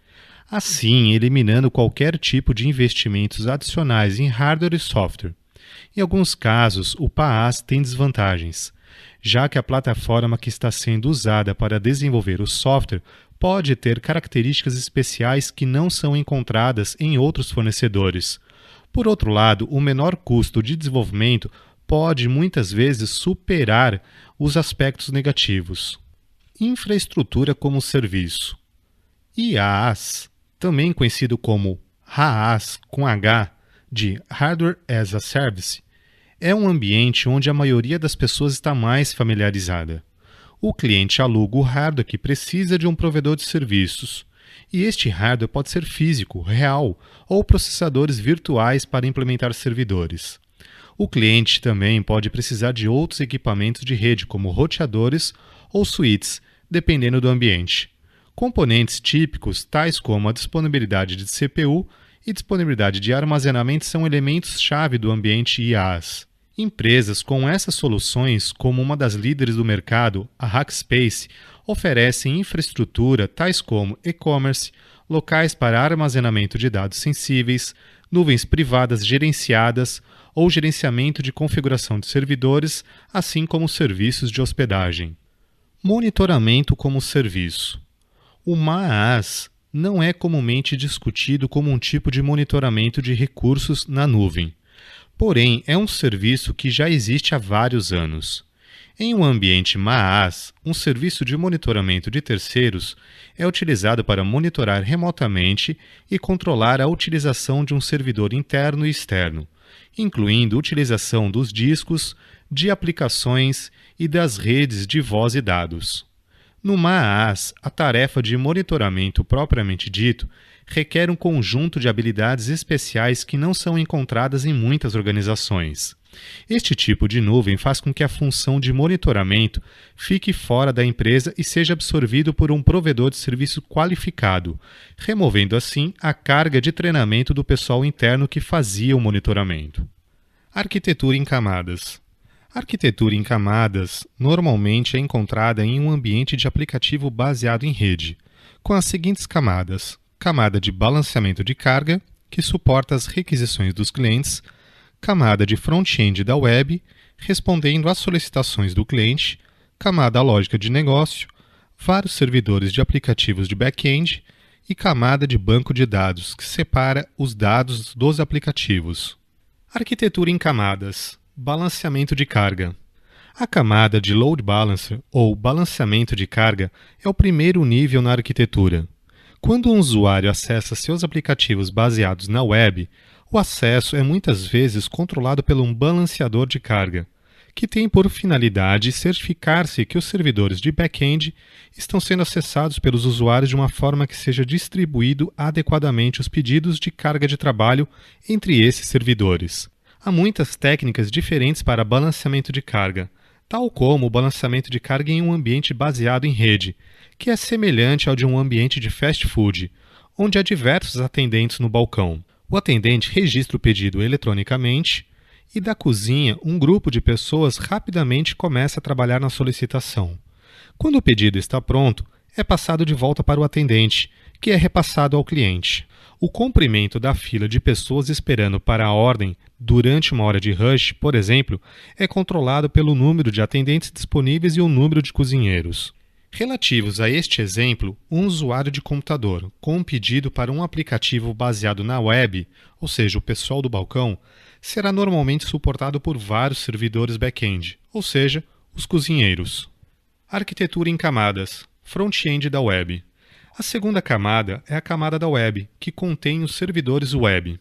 assim eliminando qualquer tipo de investimentos adicionais em hardware e software. Em alguns casos, o PaaS tem desvantagens, já que a plataforma que está sendo usada para desenvolver o software pode ter características especiais que não são encontradas em outros fornecedores. Por outro lado, o menor custo de desenvolvimento pode muitas vezes superar os aspectos negativos. Infraestrutura como serviço. IaaS, também conhecido como HaaS com H, de Hardware as a Service, é um ambiente onde a maioria das pessoas está mais familiarizada. O cliente aluga o hardware que precisa de um provedor de serviços, e este hardware pode ser físico, real, ou processadores virtuais para implementar servidores. O cliente também pode precisar de outros equipamentos de rede, como roteadores ou switches, dependendo do ambiente. Componentes típicos, tais como a disponibilidade de CPU e disponibilidade de armazenamento, são elementos-chave do ambiente IaaS. Empresas com essas soluções, como uma das líderes do mercado, a Rackspace, oferecem infraestrutura tais como e-commerce, locais para armazenamento de dados sensíveis, nuvens privadas gerenciadas ou gerenciamento de configuração de servidores, assim como serviços de hospedagem. Monitoramento como serviço. O MaaS não é comumente discutido como um tipo de monitoramento de recursos na nuvem. Porém, é um serviço que já existe há vários anos. Em um ambiente MaaS, um serviço de monitoramento de terceiros é utilizado para monitorar remotamente e controlar a utilização de um servidor interno e externo, incluindo utilização dos discos, de aplicações e das redes de voz e dados. No MaaS, a tarefa de monitoramento propriamente dito requer um conjunto de habilidades especiais que não são encontradas em muitas organizações. Este tipo de nuvem faz com que a função de monitoramento fique fora da empresa e seja absorvido por um provedor de serviço qualificado, removendo assim a carga de treinamento do pessoal interno que fazia o monitoramento. Arquitetura em camadas. A arquitetura em camadas normalmente é encontrada em um ambiente de aplicativo baseado em rede, com as seguintes camadas: camada de balanceamento de carga, que suporta as requisições dos clientes, camada de front-end da web, respondendo às solicitações do cliente, camada lógica de negócio, vários servidores de aplicativos de back-end e camada de banco de dados, que separa os dados dos aplicativos. Arquitetura em camadas. Balanceamento de carga. A camada de Load Balancer, ou balanceamento de carga, é o primeiro nível na arquitetura. Quando um usuário acessa seus aplicativos baseados na web, o acesso é muitas vezes controlado por um balanceador de carga, que tem por finalidade certificar-se que os servidores de back-end estão sendo acessados pelos usuários de uma forma que seja distribuído adequadamente os pedidos de carga de trabalho entre esses servidores. Há muitas técnicas diferentes para balanceamento de carga, tal como o balanceamento de carga em um ambiente baseado em rede, que é semelhante ao de um ambiente de fast food, onde há diversos atendentes no balcão. O atendente registra o pedido eletronicamente e da cozinha um grupo de pessoas rapidamente começa a trabalhar na solicitação. Quando o pedido está pronto, é passado de volta para o atendente, que é repassado ao cliente. O comprimento da fila de pessoas esperando para a ordem durante uma hora de rush, por exemplo, é controlado pelo número de atendentes disponíveis e o número de cozinheiros. Relativos a este exemplo, um usuário de computador com um pedido para um aplicativo baseado na web, ou seja, o pessoal do balcão, será normalmente suportado por vários servidores back-end, ou seja, os cozinheiros. Arquitetura em camadas. Front-end da web. A segunda camada é a camada da web, que contém os servidores web.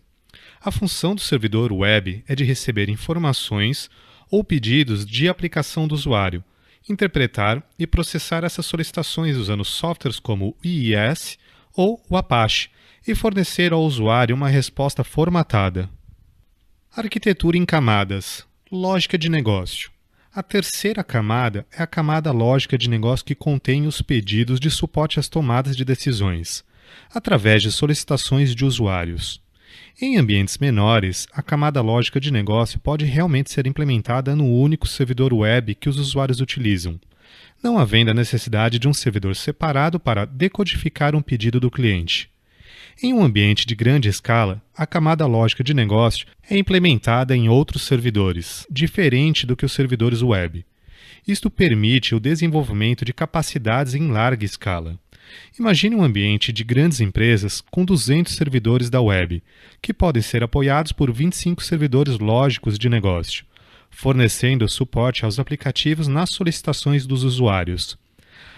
A função do servidor web é de receber informações ou pedidos de aplicação do usuário, interpretar e processar essas solicitações usando softwares como o IIS ou o Apache e fornecer ao usuário uma resposta formatada. Arquitetura em camadas. Lógica de negócio. A terceira camada é a camada lógica de negócio que contém os pedidos de suporte às tomadas de decisões, através de solicitações de usuários. Em ambientes menores, a camada lógica de negócio pode realmente ser implementada no único servidor web que os usuários utilizam, não havendo a necessidade de um servidor separado para decodificar um pedido do cliente. Em um ambiente de grande escala, a camada lógica de negócio é implementada em outros servidores, diferente do que os servidores web. Isto permite o desenvolvimento de capacidades em larga escala. Imagine um ambiente de grandes empresas com 200 servidores da web, que podem ser apoiados por 25 servidores lógicos de negócio, fornecendo suporte aos aplicativos nas solicitações dos usuários.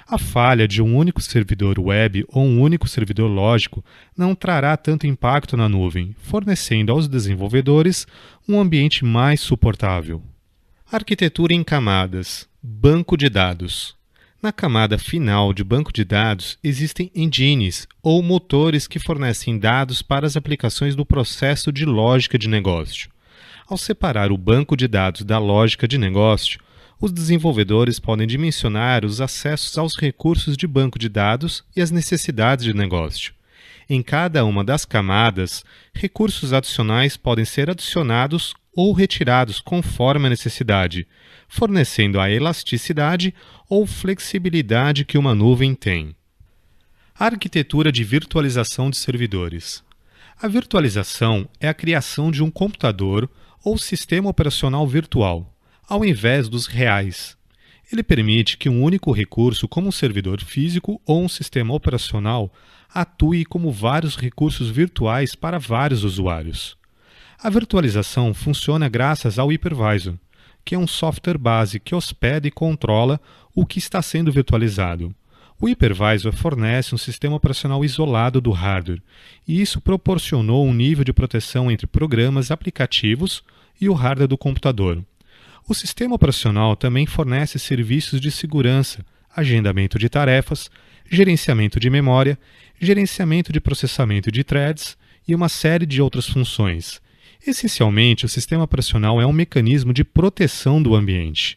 A falha de um único servidor web ou um único servidor lógico não trará tanto impacto na nuvem, fornecendo aos desenvolvedores um ambiente mais suportável. Arquitetura em camadas. Banco de dados. Na camada final de banco de dados existem engines ou motores que fornecem dados para as aplicações do processo de lógica de negócio. Ao separar o banco de dados da lógica de negócio, os desenvolvedores podem dimensionar os acessos aos recursos de banco de dados e as necessidades de negócio. Em cada uma das camadas, recursos adicionais podem ser adicionados ou retirados conforme a necessidade, fornecendo a elasticidade ou flexibilidade que uma nuvem tem. Arquitetura de virtualização de servidores. A virtualização é a criação de um computador ou sistema operacional virtual, ao invés dos reais. Ele permite que um único recurso, como um servidor físico ou um sistema operacional, atue como vários recursos virtuais para vários usuários. A virtualização funciona graças ao hypervisor, que é um software base que hospeda e controla o que está sendo virtualizado. O hypervisor fornece um sistema operacional isolado do hardware, e isso proporcionou um nível de proteção entre programas, aplicativos e o hardware do computador. O sistema operacional também fornece serviços de segurança, agendamento de tarefas, gerenciamento de memória, gerenciamento de processamento de threads e uma série de outras funções. Essencialmente, o sistema operacional é um mecanismo de proteção do ambiente.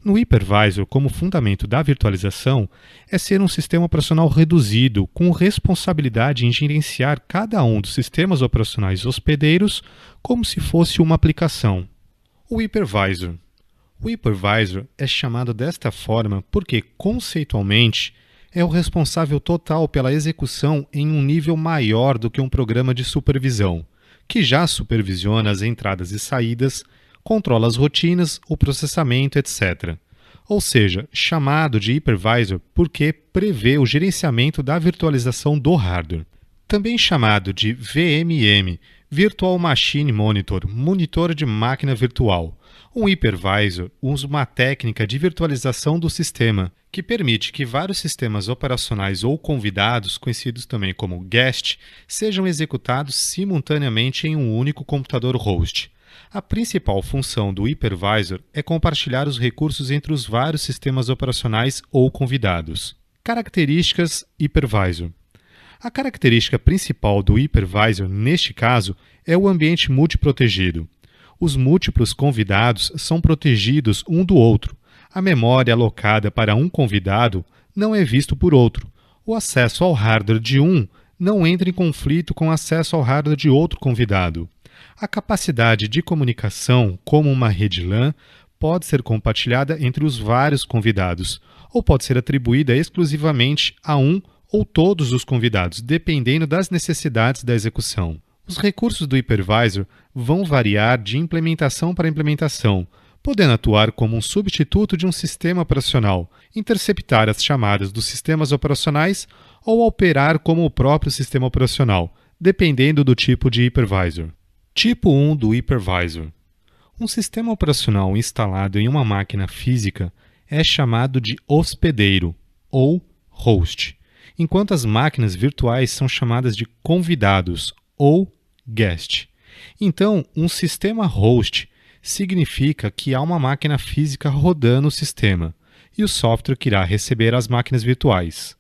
No hypervisor, como fundamento da virtualização, é ser um sistema operacional reduzido, com responsabilidade em gerenciar cada um dos sistemas operacionais hospedeiros como se fosse uma aplicação. O hypervisor. O hypervisor é chamado desta forma porque, conceitualmente, é o responsável total pela execução em um nível maior do que um programa de supervisão, que já supervisiona as entradas e saídas, controla as rotinas, o processamento, etc. Ou seja, chamado de hypervisor porque prevê o gerenciamento da virtualização do hardware. Também chamado de VMM, Virtual Machine Monitor, monitor de máquina virtual. Um hypervisor usa uma técnica de virtualização do sistema, que permite que vários sistemas operacionais ou convidados, conhecidos também como guest, sejam executados simultaneamente em um único computador host. A principal função do hypervisor é compartilhar os recursos entre os vários sistemas operacionais ou convidados. Características hypervisor. A característica principal do hypervisor, neste caso, é o ambiente multiprotegido. Os múltiplos convidados são protegidos um do outro. A memória alocada para um convidado não é visto por outro. O acesso ao hardware de um não entra em conflito com o acesso ao hardware de outro convidado. A capacidade de comunicação, como uma rede LAN, pode ser compartilhada entre os vários convidados, ou pode ser atribuída exclusivamente a um ou todos os convidados, dependendo das necessidades da execução. Os recursos do hypervisor vão variar de implementação para implementação, podendo atuar como um substituto de um sistema operacional, interceptar as chamadas dos sistemas operacionais ou operar como o próprio sistema operacional, dependendo do tipo de hypervisor. Tipo 1 do hypervisor. Um sistema operacional instalado em uma máquina física é chamado de hospedeiro, ou host, enquanto as máquinas virtuais são chamadas de convidados, ou guest. Então, um sistema host significa que há uma máquina física rodando o sistema, e o software que irá receber as máquinas virtuais.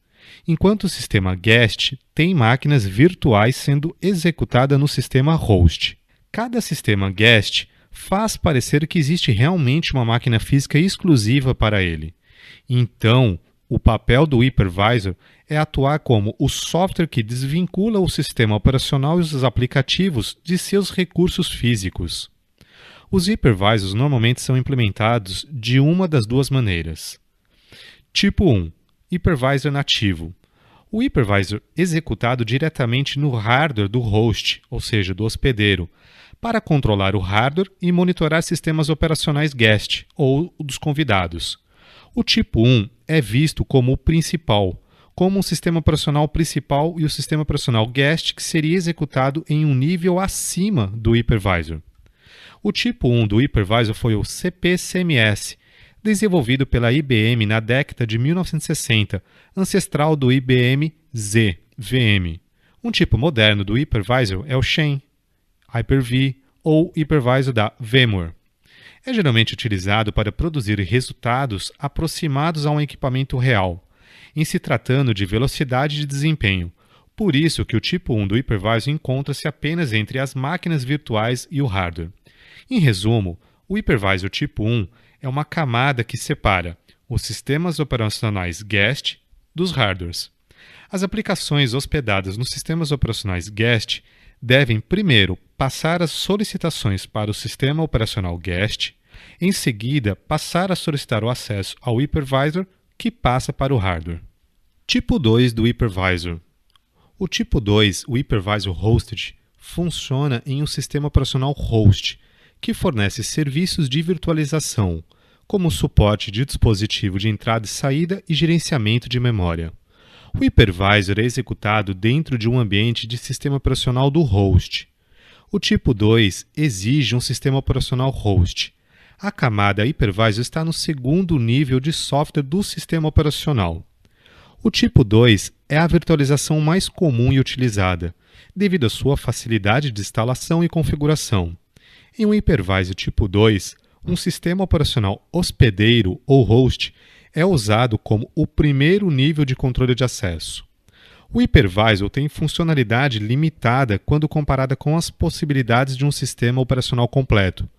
Enquanto o sistema guest tem máquinas virtuais sendo executadas no sistema host. Cada sistema guest faz parecer que existe realmente uma máquina física exclusiva para ele. Então, o papel do hypervisor é atuar como o software que desvincula o sistema operacional e os aplicativos de seus recursos físicos. Os hypervisors normalmente são implementados de uma das duas maneiras. Tipo 1. Hypervisor nativo. O hypervisor executado diretamente no hardware do host, ou seja, do hospedeiro, para controlar o hardware e monitorar sistemas operacionais guest, ou dos convidados. O tipo 1 é visto como o principal, como um sistema operacional principal e o sistema operacional guest que seria executado em um nível acima do hypervisor. O tipo 1 do hypervisor foi o CP/CMS, desenvolvido pela IBM na década de 1960, ancestral do IBM Z/VM. Um tipo moderno do hypervisor é o Xen, Hyper-V ou hypervisor da VMware. É geralmente utilizado para produzir resultados aproximados a um equipamento real, em se tratando de velocidade de desempenho. Por isso que o tipo 1 do hypervisor encontra-se apenas entre as máquinas virtuais e o hardware. Em resumo, o hypervisor tipo 1 é uma camada que separa os sistemas operacionais guest dos hardwares. As aplicações hospedadas nos sistemas operacionais guest devem, primeiro, passar as solicitações para o sistema operacional guest, em seguida, passar a solicitar o acesso ao hypervisor, que passa para o hardware. Tipo 2 do hypervisor. O tipo 2, o hypervisor hosted, funciona em um sistema operacional host, que fornece serviços de virtualização, como suporte de dispositivo de entrada e saída e gerenciamento de memória. O hypervisor é executado dentro de um ambiente de sistema operacional do host. O tipo 2 exige um sistema operacional host. A camada hypervisor está no segundo nível de software do sistema operacional. O tipo 2 é a virtualização mais comum e utilizada, devido à sua facilidade de instalação e configuração. Em um hypervisor tipo 2, um sistema operacional hospedeiro ou host é usado como o primeiro nível de controle de acesso. O hypervisor tem funcionalidade limitada quando comparada com as possibilidades de um sistema operacional completo,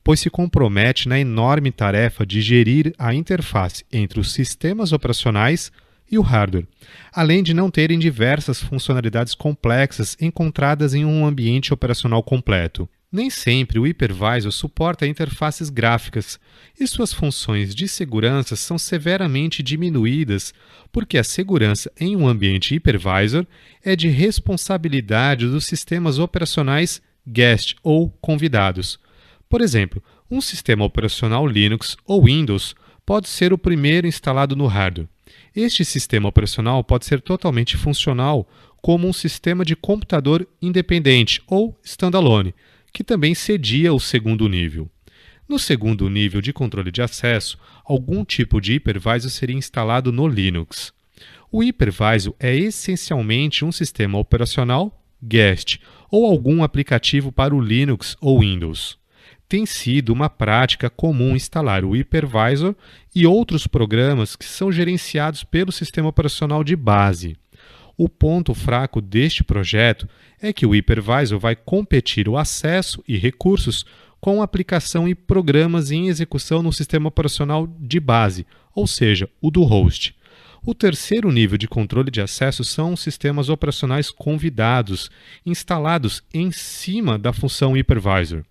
pois se compromete na enorme tarefa de gerir a interface entre os sistemas operacionais e o hardware, além de não terem diversas funcionalidades complexas encontradas em um ambiente operacional completo. Nem sempre o hypervisor suporta interfaces gráficas e suas funções de segurança são severamente diminuídas porque a segurança em um ambiente hypervisor é de responsabilidade dos sistemas operacionais guest ou convidados. Por exemplo, um sistema operacional Linux ou Windows pode ser o primeiro instalado no hardware. Este sistema operacional pode ser totalmente funcional como um sistema de computador independente ou standalone, que também cedia o segundo nível. No segundo nível de controle de acesso, algum tipo de hypervisor seria instalado no Linux. O hypervisor é essencialmente um sistema operacional guest ou algum aplicativo para o Linux ou Windows. Tem sido uma prática comum instalar o hypervisor e outros programas que são gerenciados pelo sistema operacional de base. O ponto fraco deste projeto é que o hypervisor vai competir o acesso e recursos com a aplicação e programas em execução no sistema operacional de base, ou seja, o do host. O terceiro nível de controle de acesso são os sistemas operacionais convidados, instalados em cima da função hypervisor.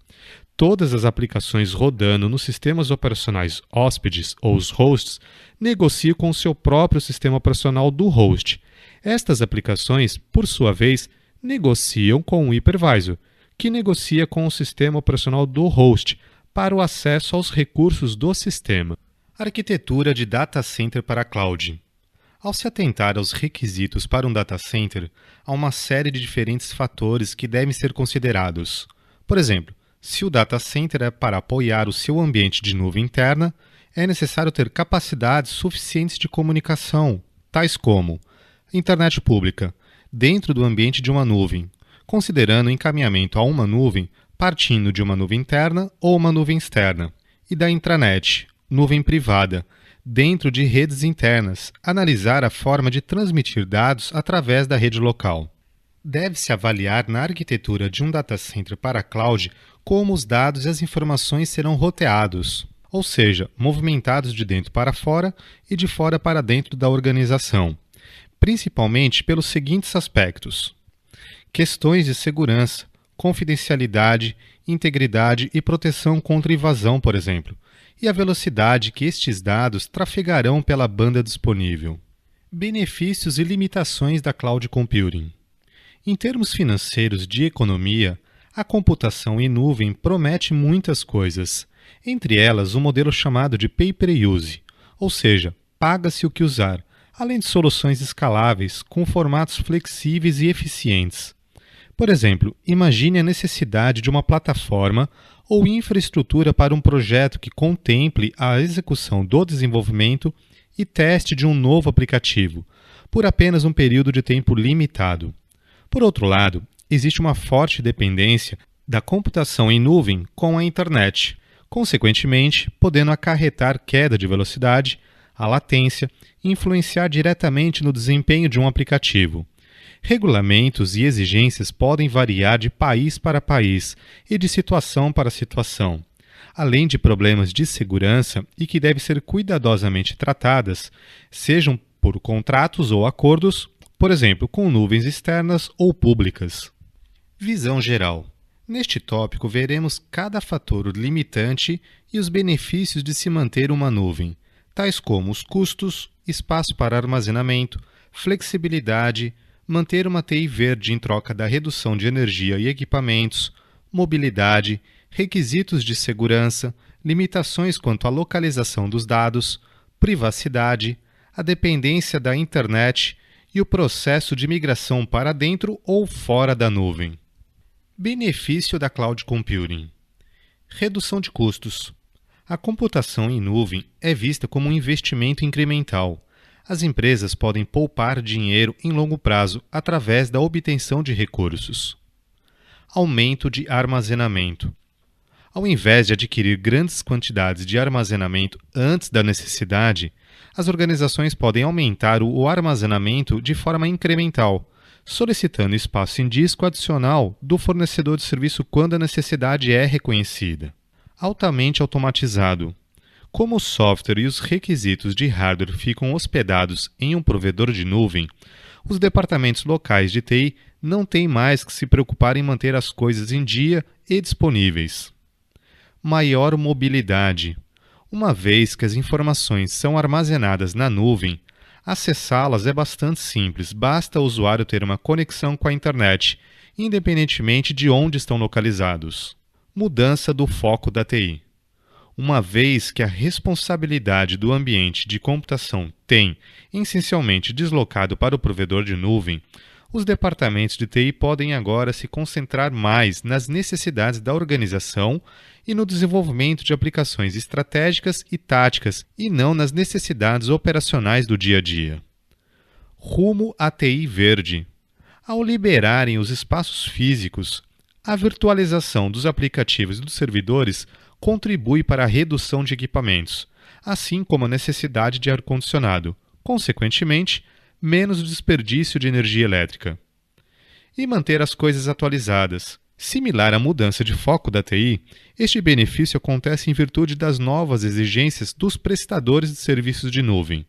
Todas as aplicações rodando nos sistemas operacionais hóspedes ou os hosts negociam com o seu próprio sistema operacional do host. Estas aplicações, por sua vez, negociam com o hypervisor, que negocia com o sistema operacional do host para o acesso aos recursos do sistema. Arquitetura de data center para cloud. Ao se atentar aos requisitos para um data center, há uma série de diferentes fatores que devem ser considerados. Por exemplo, se o data center é para apoiar o seu ambiente de nuvem interna, é necessário ter capacidades suficientes de comunicação, tais como internet pública, dentro do ambiente de uma nuvem, considerando o encaminhamento a uma nuvem partindo de uma nuvem interna ou uma nuvem externa, e da intranet, nuvem privada, dentro de redes internas, analisar a forma de transmitir dados através da rede local. Deve-se avaliar na arquitetura de um data center para cloud como os dados e as informações serão roteados, ou seja, movimentados de dentro para fora e de fora para dentro da organização, principalmente pelos seguintes aspectos: questões de segurança, confidencialidade, integridade e proteção contra invasão, por exemplo, e a velocidade que estes dados trafegarão pela banda disponível. Benefícios e limitações da cloud computing. Em termos financeiros de economia, a computação em nuvem promete muitas coisas, entre elas o modelo chamado de pay-per-use, ou seja, paga-se o que usar, além de soluções escaláveis com formatos flexíveis e eficientes. Por exemplo, imagine a necessidade de uma plataforma ou infraestrutura para um projeto que contemple a execução do desenvolvimento e teste de um novo aplicativo, por apenas um período de tempo limitado. Por outro lado, existe uma forte dependência da computação em nuvem com a internet, consequentemente, podendo acarretar queda de velocidade, a latência e influenciar diretamente no desempenho de um aplicativo. Regulamentos e exigências podem variar de país para país e de situação para situação, além de problemas de segurança e que devem ser cuidadosamente tratadas, sejam por contratos ou acordos, por exemplo, com nuvens externas ou públicas. Visão geral. Neste tópico, veremos cada fator limitante e os benefícios de se manter uma nuvem, tais como os custos, espaço para armazenamento, flexibilidade, manter uma TI verde em troca da redução de energia e equipamentos, mobilidade, requisitos de segurança, limitações quanto à localização dos dados, privacidade, a dependência da internet e o processo de migração para dentro ou fora da nuvem. Benefício da cloud computing. Redução de custos. A computação em nuvem é vista como um investimento incremental. As empresas podem poupar dinheiro em longo prazo através da obtenção de recursos. Aumento de armazenamento. Ao invés de adquirir grandes quantidades de armazenamento antes da necessidade, as organizações podem aumentar o armazenamento de forma incremental, solicitando espaço em disco adicional do fornecedor de serviço quando a necessidade é reconhecida. Altamente automatizado. Como o software e os requisitos de hardware ficam hospedados em um provedor de nuvem, os departamentos locais de TI não têm mais que se preocupar em manter as coisas em dia e disponíveis. Maior mobilidade. Uma vez que as informações são armazenadas na nuvem, acessá-las é bastante simples, basta o usuário ter uma conexão com a internet, independentemente de onde estão localizados. Mudança do foco da TI. Uma vez que a responsabilidade do ambiente de computação tem, essencialmente, deslocado para o provedor de nuvem, os departamentos de TI podem agora se concentrar mais nas necessidades da organização e no desenvolvimento de aplicações estratégicas e táticas, e não nas necessidades operacionais do dia a dia. Rumo à TI verde. Ao liberarem os espaços físicos, a virtualização dos aplicativos e dos servidores contribui para a redução de equipamentos, assim como a necessidade de ar-condicionado, consequentemente, menos desperdício de energia elétrica. E manter as coisas atualizadas. Similar à mudança de foco da TI, este benefício acontece em virtude das novas exigências dos prestadores de serviços de nuvem.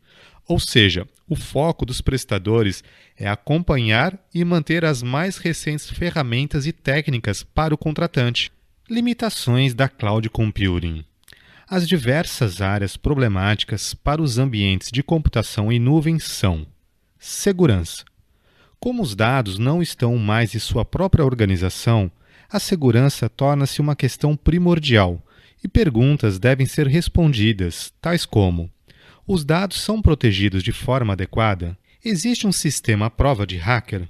Ou seja, o foco dos prestadores é acompanhar e manter as mais recentes ferramentas e técnicas para o contratante. Limitações da cloud computing. As diversas áreas problemáticas para os ambientes de computação em nuvem são: segurança. Como os dados não estão mais em sua própria organização, a segurança torna-se uma questão primordial e perguntas devem ser respondidas, tais como: os dados são protegidos de forma adequada? Existe um sistema à prova de hacker?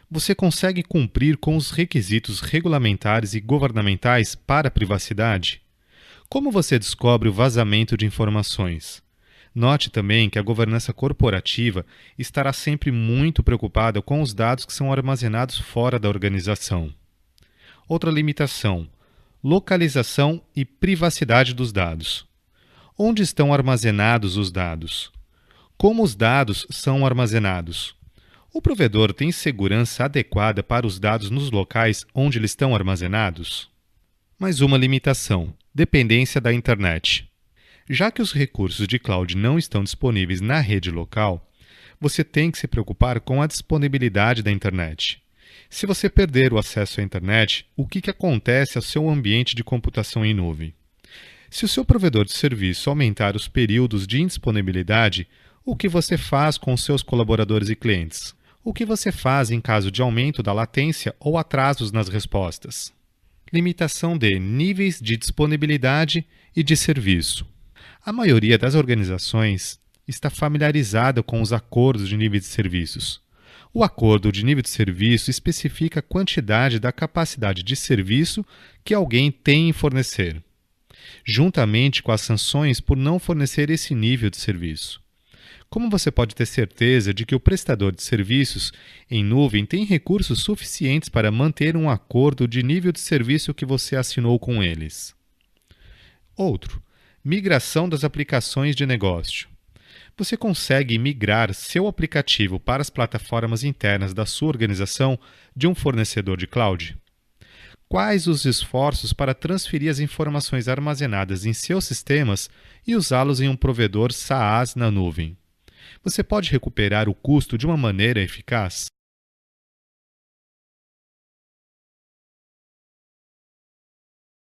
Você consegue cumprir com os requisitos regulamentares e governamentais para a privacidade? Como você descobre o vazamento de informações? Note também que a governança corporativa estará sempre muito preocupada com os dados que são armazenados fora da organização. Outra limitação: localização e privacidade dos dados. Onde estão armazenados os dados? Como os dados são armazenados? O provedor tem segurança adequada para os dados nos locais onde eles estão armazenados? Mais uma limitação: dependência da internet. Já que os recursos de cloud não estão disponíveis na rede local, você tem que se preocupar com a disponibilidade da internet. Se você perder o acesso à internet, o que acontece ao seu ambiente de computação em nuvem? Se o seu provedor de serviço aumentar os períodos de indisponibilidade, o que você faz com os seus colaboradores e clientes? O que você faz em caso de aumento da latência ou atrasos nas respostas? Limitação de níveis de disponibilidade e de serviço. A maioria das organizações está familiarizada com os acordos de nível de serviços. O acordo de nível de serviço especifica a quantidade da capacidade de serviço que alguém tem em fornecer, juntamente com as sanções por não fornecer esse nível de serviço. Como você pode ter certeza de que o prestador de serviços em nuvem tem recursos suficientes para manter um acordo de nível de serviço que você assinou com eles? Outro: migração das aplicações de negócio. Você consegue migrar seu aplicativo para as plataformas internas da sua organização de um fornecedor de cloud? Quais os esforços para transferir as informações armazenadas em seus sistemas e usá-los em um provedor SaaS na nuvem? Você pode recuperar o custo de uma maneira eficaz?